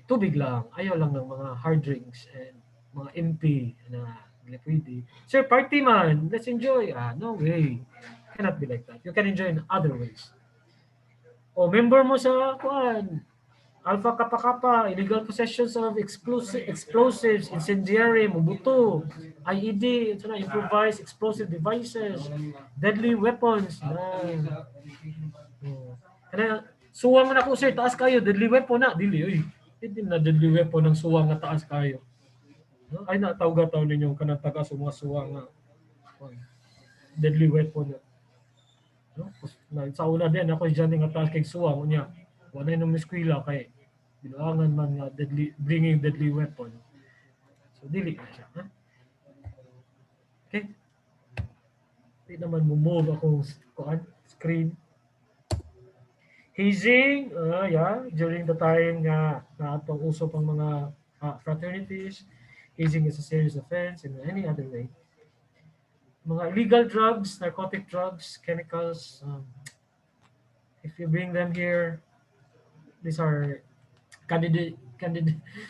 tubig lang. Ayaw lang ng mga hard drinks and mga MP na liquid. Sir, party man, let's enjoy. No way. Cannot be like that. You can enjoy in other ways. O member mo sa kuan, Alpha Kappa Kappa, illegal possessions of explosives, incendiary, mubuto, IED, ito na, improvised explosive devices, deadly weapons. Kaya, suwang na ko sir, taas kayo, deadly weapon na, dili, uy. Hindi na deadly weapon ng suwang na taas kayo. No? Ay, natawag-taw ninyo kanang taga sa mga suwang na deadly weapon na. No? Sa una din, ako dyan nga taas kay suwang, unya, wala nang miskwila kay bilangan man nga bringing deadly weapon. So, dili na siya. Ha? Okay? Hindi naman move akong screen. Hazing, yeah, during the time nga na atong uso pang mga fraternities, hazing is a serious offense in any other way. Mga illegal drugs, narcotic drugs, chemicals, if you bring them here, these are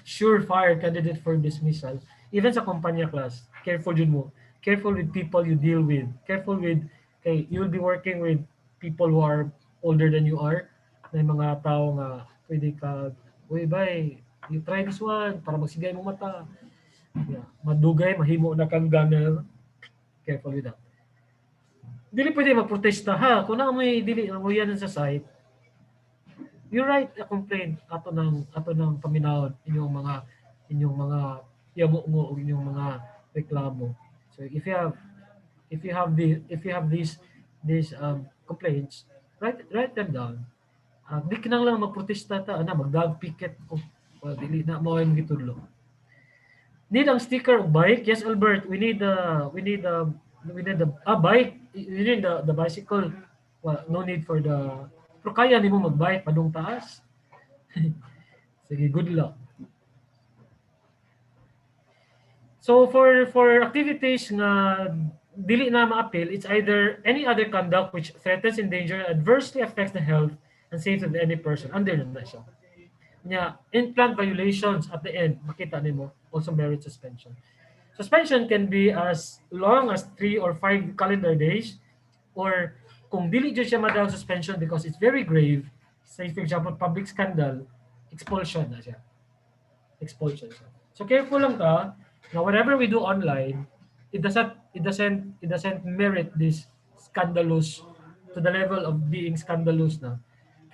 surefire candidate for dismissal. Even sa kumpanya class, careful yun mo. Careful with people you deal with. Careful with, okay, you'll be working with people who are older than you are. May mga tao nga, pwede ka, uy, bay, you try this one, para magsigay mo mata. Yeah, madugay, mahimo na kang gunner. Careful with that. Dili pwede magprotesta ha. Kung na may dili mo yan sa site, you write a complaint ato ng paminaw inyong mga yamu inyong mga reklamo. So if you have these complaints, write them down. Di ka lang magprotesta ta magdag picket o dili na mao yung gitudlo. Need ang sticker of bike? Yes, Albert. We need a bike. We need the bicycle. Well, no need for the. Pero kaya nimo mag-bike padung taas. Sige, good luck. So for activities na dili na ma-appeal, it's either any other conduct which threatens, endanger, adversely affects the health and safety of any person. Under na siya. Nya, in-plant violations at the end, makita nimo, also merit suspension. Suspension can be as long as 3 or 5 calendar days, or kung dili dyan siya madawag suspension because it's very grave, say for example, public scandal, expulsion na siya. Expulsion siya. So careful lang ka na whatever we do online, it doesn't merit this scandalous to the level of being scandalous na.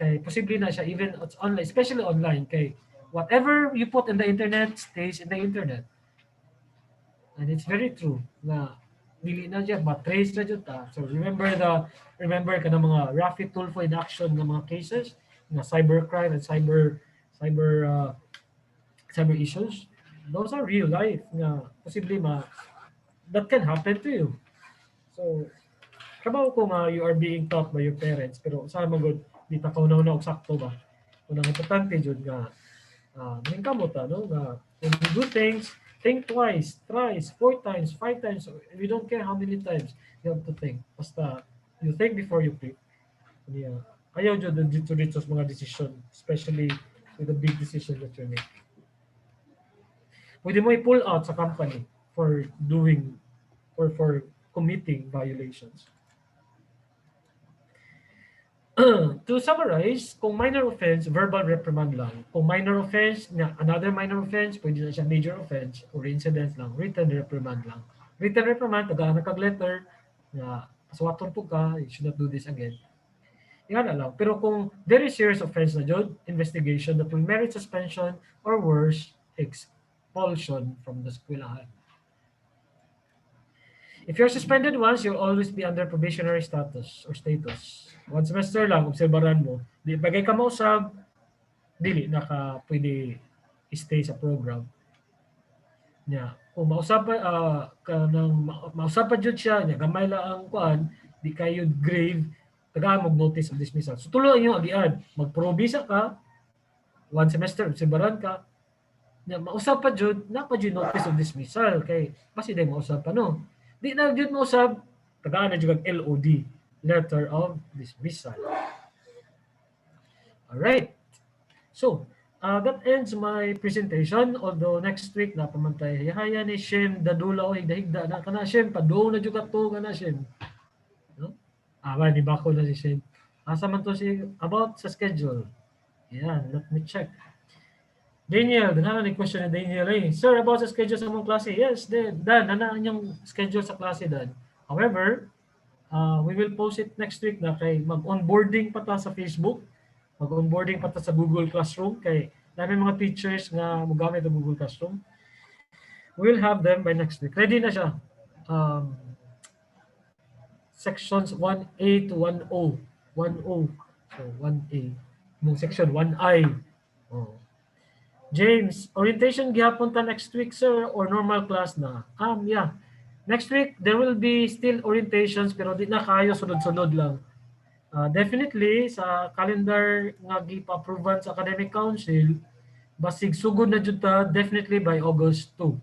Kay posible na siya even it's online, especially online, kay whatever you put in the internet stays in the internet. And it's very true na dili na siya matrace na jud ta. So remember ka ng mga rapid tool for in action ng mga cases na cybercrime and cyber issues. Those are real life na posible that can happen to you. So kabaw ko nga you are being taught by your parents pero sa magod di ta kaunaw og sakto ba. Unang importante jud nga mahingkamot ta no nga when you do things, think twice, thrice, 4 times, 5 times. We don't care how many times you have to think. Basta you think before you pick. Yeah. Ayaw jud dito sa mga decision, especially with the big decision that you make. Pwede mo i-pull out sa company for doing or for committing violations. To summarize, kung minor offense, verbal reprimand lang. Kung minor offense, another minor offense, pwede na siya major offense or incident lang, written reprimand lang. Written reprimand, tagaan na kag-letter, na paswaton po ka, you should not do this again. Yan na lang. Pero kung very serious offense na jud, investigation that will merit suspension or worse, expulsion from the eskwelahan. If you're suspended once, you'll always be under probationary status or status. One semester lang, obserbaran mo. Di bagay ka mausab, dili na ka pwede stay sa program. Nya, kung mausap pa jud siya, nya gamay lang ang kuan, di kayo grave, tagaan mo notice of dismissal. So tuloy yung agian, magprobisa ka, one semester obserbaran ka, nya mausap pa jud, na pa jud notice of dismissal kay basi day mausap pa no. Di na jud mausap, tagaan na jud LOD, letter of dismissal. All right. So, that ends my presentation. Although next week na pamantay hayaya ni Shem dadula o higda-higda na kana Shem pado na jud kato kana Shem. No? Ni bako na si Shem. Asa man to si about sa schedule. Yan, let me check. Daniel, dana ni question ni Daniel Sir, about sa schedule sa mong klase. Yes, Dan, nana yung schedule sa klase Dan. However, we will post it next week na kay mag-onboarding pa ta sa Facebook. Mag-onboarding pa ta sa Google Classroom kay dami mga teachers nga mogamit ang Google Classroom. We'll have them by next week. Ready na siya. Sections 1A to 1O. 1O. So 1A. Mong section 1I. Oh. James, orientation gihapon ta next week sir or normal class na? Yeah. Next week there will be still orientations pero di na kayo sunod-sunod lang. Definitely sa calendar nga gipa-approvean sa academic council basig sugod na jud ta definitely by August 2.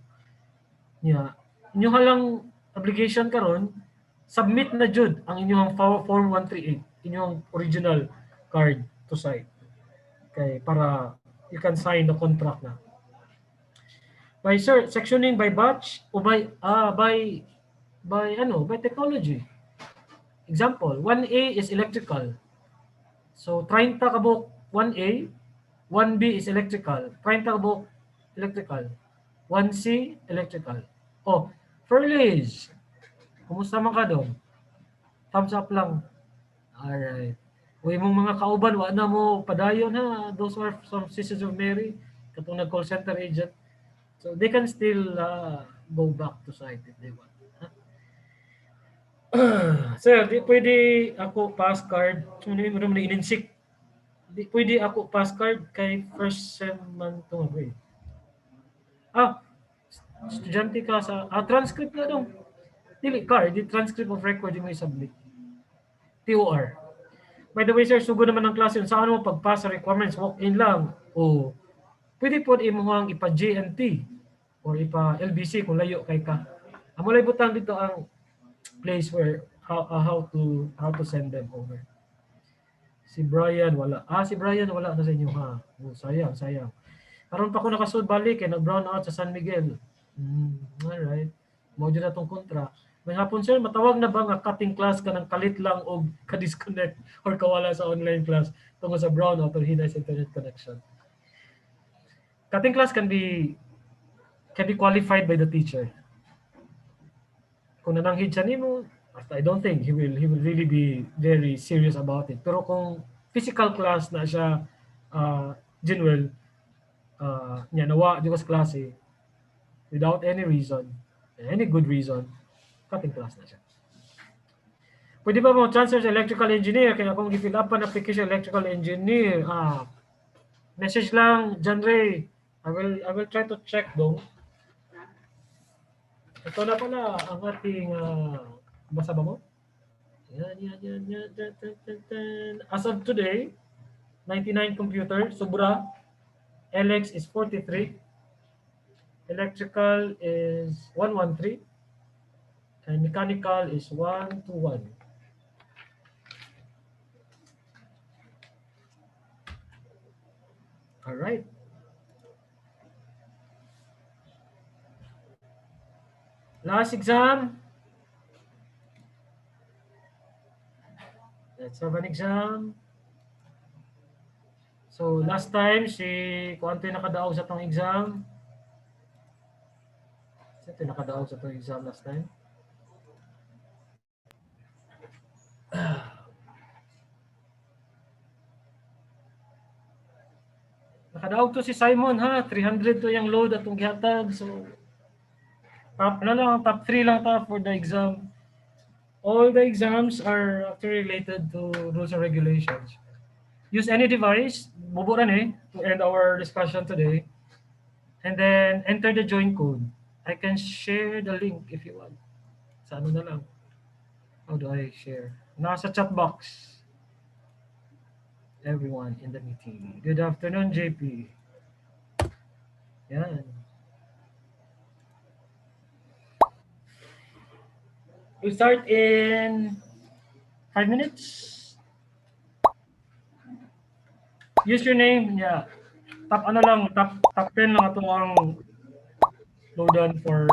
Yeah. Inyo halang obligation karon submit na jud ang inyong form 138, inyong original card to sign. Okay, para you can sign the contract na. By sir, sectioning by batch o by technology. Example, 1A is electrical. So 30 kabuk 1A, 1B is electrical. 30 kabuk electrical. 1C electrical. Oh, Furlies. Kumusta man ka doon? Thumbs up lang. Alright. Uy, mong mga kauban, wa na mo padayon ha. Those are some Sisters of Mary, katong nag-call center agent. So they can still go back to site if they want. Sir, di pwede ako pass card. Ano mo na ininsik? Di pwede ako pass card kay first sem man to nga. Estudyante ka sa transcript na dong. Dili card, di transcript of record mo i-submit. TOR. By the way, sir, sugod naman ang klase. Saan mo pagpasa requirements? Walk-in lang. O pwede po imuhang ipa-JNT or ipa-LBC kung layo kay ka. Amo lay butang dito ang place where how to send them over. Si Brian wala. Si Brian wala na sa inyo ha. Sayang. Karon pa ko nakasud balik kay nag-brown out sa San Miguel. Alright. Mao jud atong kontra. May hapon sir, matawag na ba nga cutting class ka ng kalit lang o ka-disconnect or kawala sa online class tungkol sa brownout or hinay sa internet connection? Cutting class can be qualified by the teacher. Kung nananghid siya nimo, I don't think he will really be very serious about it. Pero kung physical class na siya Jinwell nya nawa di ko sa klase without any reason, any good reason, cutting class na siya. Pwede ba mo transfer sa electrical engineer? Kaya kung i-fill up an application electrical engineer, message lang, John Ray. I will try to check though. Ito na pala ang ating basa ba mo? Yan. As of today, 99 computer, sobra. LX is 43. Electrical is 113. And mechanical is 121. All right. Last exam. Let's have an exam. So last time si Kuanto nakadaog sa tong exam. Ito nakadaog sa tong exam last time. Nakadaog to si Simon ha, 300 to yung load atong gihatag. So top na lang, top 3 lang ta for the exam. All the exams are actually related to rules and regulations. Use any device, buburan to end our discussion today. And then enter the join code. I can share the link if you want. Sa ano na lang. How do I share? Nasa chat box. Everyone in the meeting. Good afternoon, JP. Yan. We'll start in 5 minutes. Use your name. Yeah. Top ano lang, top 10 lang ito ang loadan for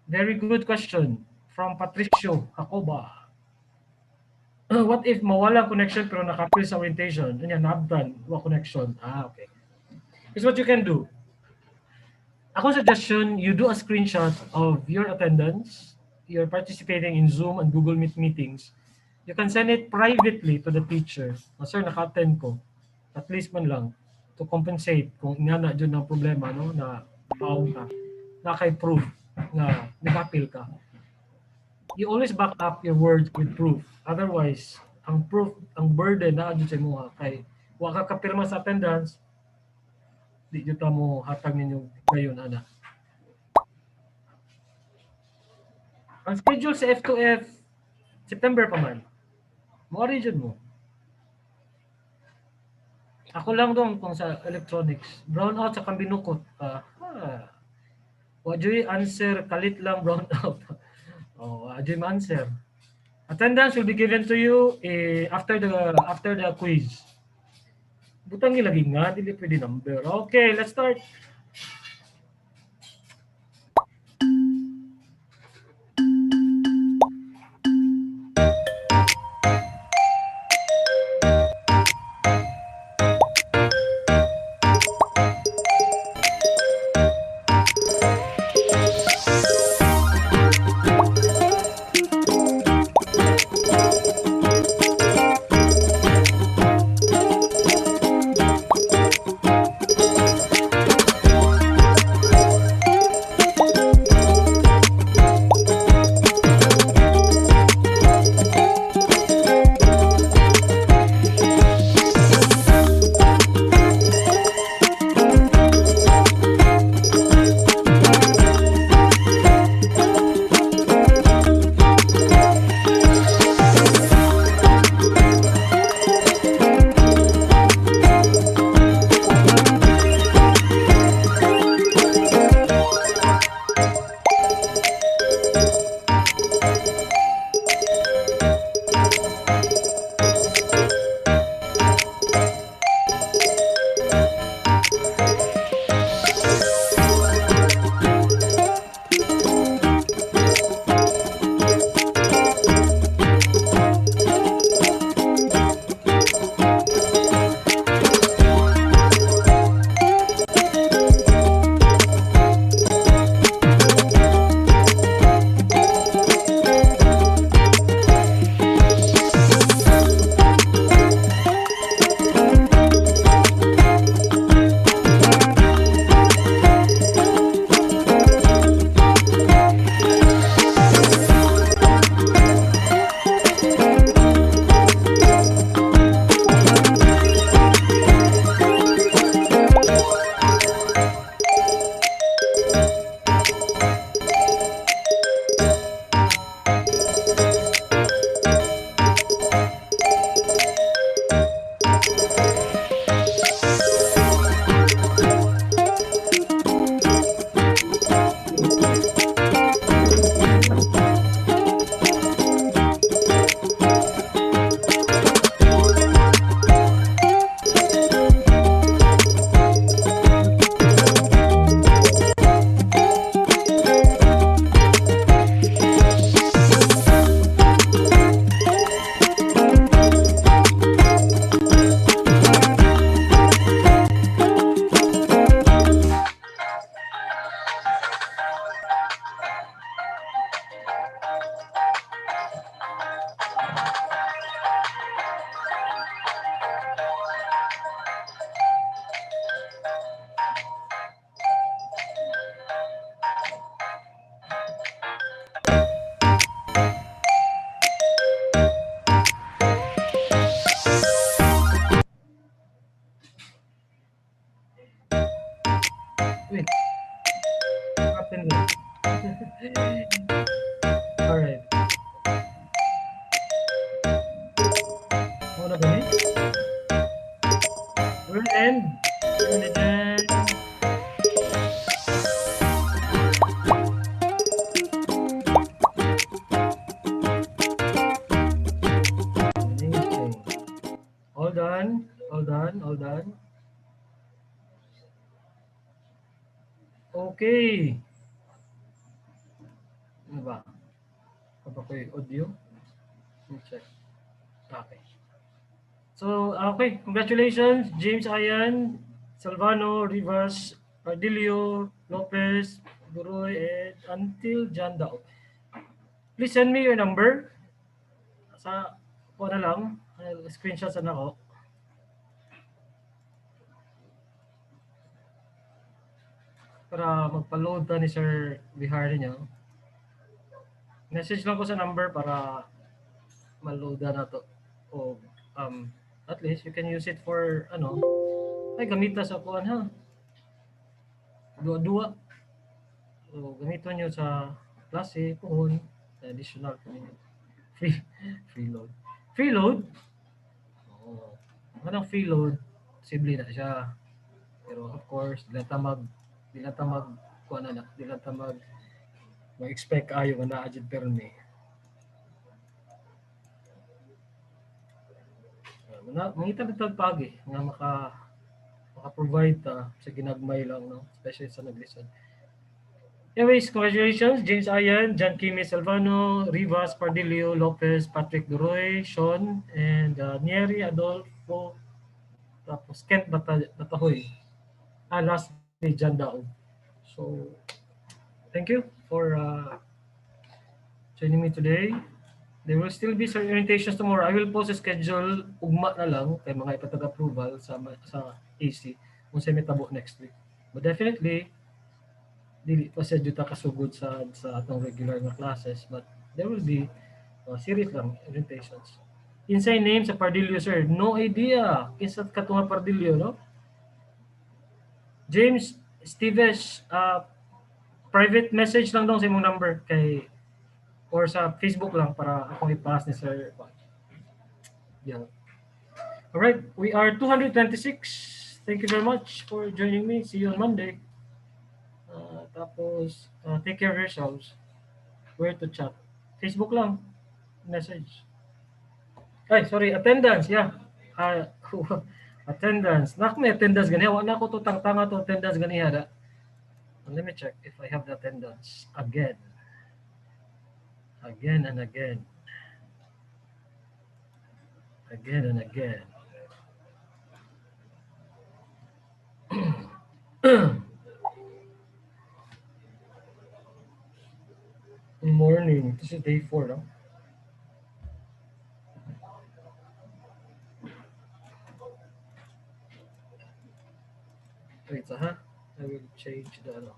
very good question from Patricio Jacoba. What if mawala connection pero nakapil sa orientation? Ano yan, nabdan, wa connection. Okay. Here's what you can do. Ako suggestion, you do a screenshot of your attendance. You're participating in Zoom and Google Meet meetings. You can send it privately to the teacher. Sir, naka-attend ko. At least man lang to compensate kung ingana dyan ng problema no na paong ka. Na kay proof na nag-appeal ka. You always back up your words with proof. Otherwise, ang proof, ang burden na adyo sa mo kay wa ka kapirma sa attendance, di jud ta mo hatag ninyo gayon ana. Ang schedule sa F2F September pa man. Mo region mo. Ako lang dong kung sa electronics. Brownout sa kambinukot. Wajoy answer kalit lang brown out. Oh, wajoy answer. Attendance will be given to you after the quiz. Butang ilagay nga, dili pwede number. Okay, let's start. Wait, what happened there? All right. Muna ba ni? We'll end. And then, amazing. All done. All done. All done. Okay. Ano ba? Ano ko yung audio? Let me check. Okay. So, okay. Congratulations, James Ayan, Salvano, Rivas, Ardilio, Lopez, Buroy, and until Jandao. Please send me your number. Sa ko na lang. Screenshot na ako. Para magpa-load ta ni Sir Bihar niyo. Message lang ko sa number para ma-load na to. O at least you can use it for ano, ay gamita sa kuan ha. Dua-dua. So gamiton niyo sa klase, puhon, additional po ninyo. Free free load. Free load? Oo. Anong free load? Posible na siya. Pero of course, di lang ta mag kuha na di lang ta mag-expect kayo nga naa jud permi. Mangita bitag pagi nga maka-provide ta sa ginagmay lang, no? Especially sa naglisod. Anyways, congratulations, James Ayan, John Kimi Salvano, Rivas, Pardilio, Lopez, Patrick Duroy, Sean, and Nieri Adolfo, tapos Kent Batahoy. Lastly, John Daog. So, thank you for joining me today. There will still be some orientations tomorrow. I will post a schedule ugma na lang kay mga ipatag-approval sa AC kung sa metabo next week. But definitely, dili pa siya juta kasugod sa atong regular nga classes, but there will be series lang orientations. Inside name sa Pardilio, sir. No idea. Kinsa katunga Pardilio, no? James Steves, private message lang dong sa imong number kay or sa Facebook lang para akong i-pass ni sir. Yeah. All right, we are 226. Thank you very much for joining me. See you on Monday. Tapos, take care of yourselves. Where to chat? Facebook lang. Message. Ay, sorry, attendance. Yeah. Attendance. Nak may attendance ganiya. Wala ko to tanga to attendance ganiya. Let me check if I have the attendance again. Again and again. Again and again. Morning. This is day 4, no? Wait, I will change the ano.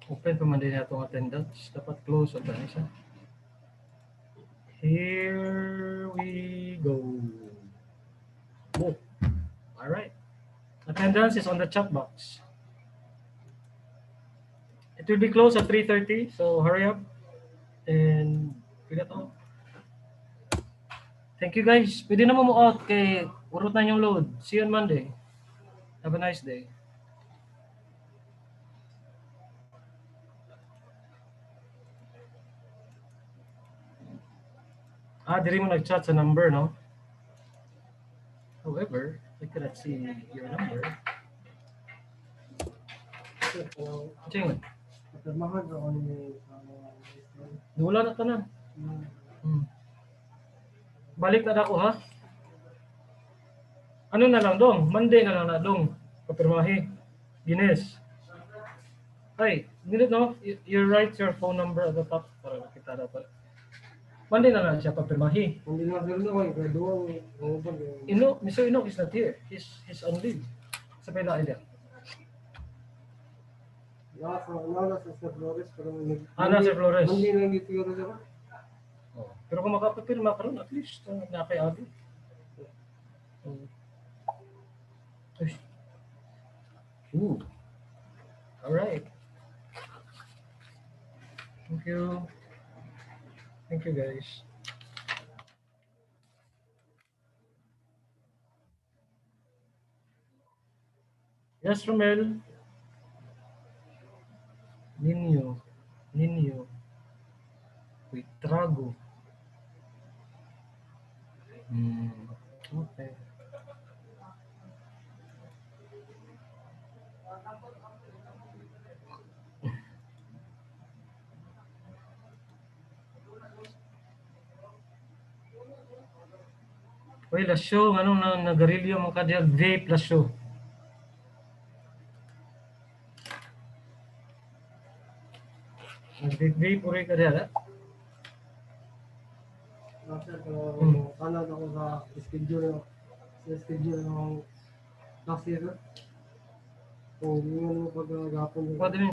Open pa man din atong attendance. Dapat close ang isa. Here we go. Oh. All right. Attendance is on the chat box. It will be closed at 3:30, so hurry up and fill it out. Thank you guys. Pwede na mo out kay urot na yung load. See you on Monday. Have a nice day. Diri mo nag-chat sa number, no? However, I cannot see your number. Ching. Wala na ka na. Balik na ako, ha? Ano na lang dong? Monday na lang na dong. Papirmahi. Guinness. Ay, minute no? You write your phone number at the top para makita dapat. Monday na lang siya papirmahi. Hindi na sir na kayo, kaya doon. Mr. Inok is not here. He's on leave. Sa pila idea. Nasa sa Sir Flores, pero Sir Flores. Hindi na dito yun sir. Pero kung makapapirma ka ron, at least nakayagi. Ooh. All right. Thank you. Thank you, guys. Yes, Romel. Ninyo. Wait, trago. Okay. Uy, lasyo, anong nagarilyo mga kadiyag, vape, lasyo. Nag-vape uri ka diyag, ha? Sir, kanad ako sa schedule ng last year. Kung yun mo pag-agapon. Pwede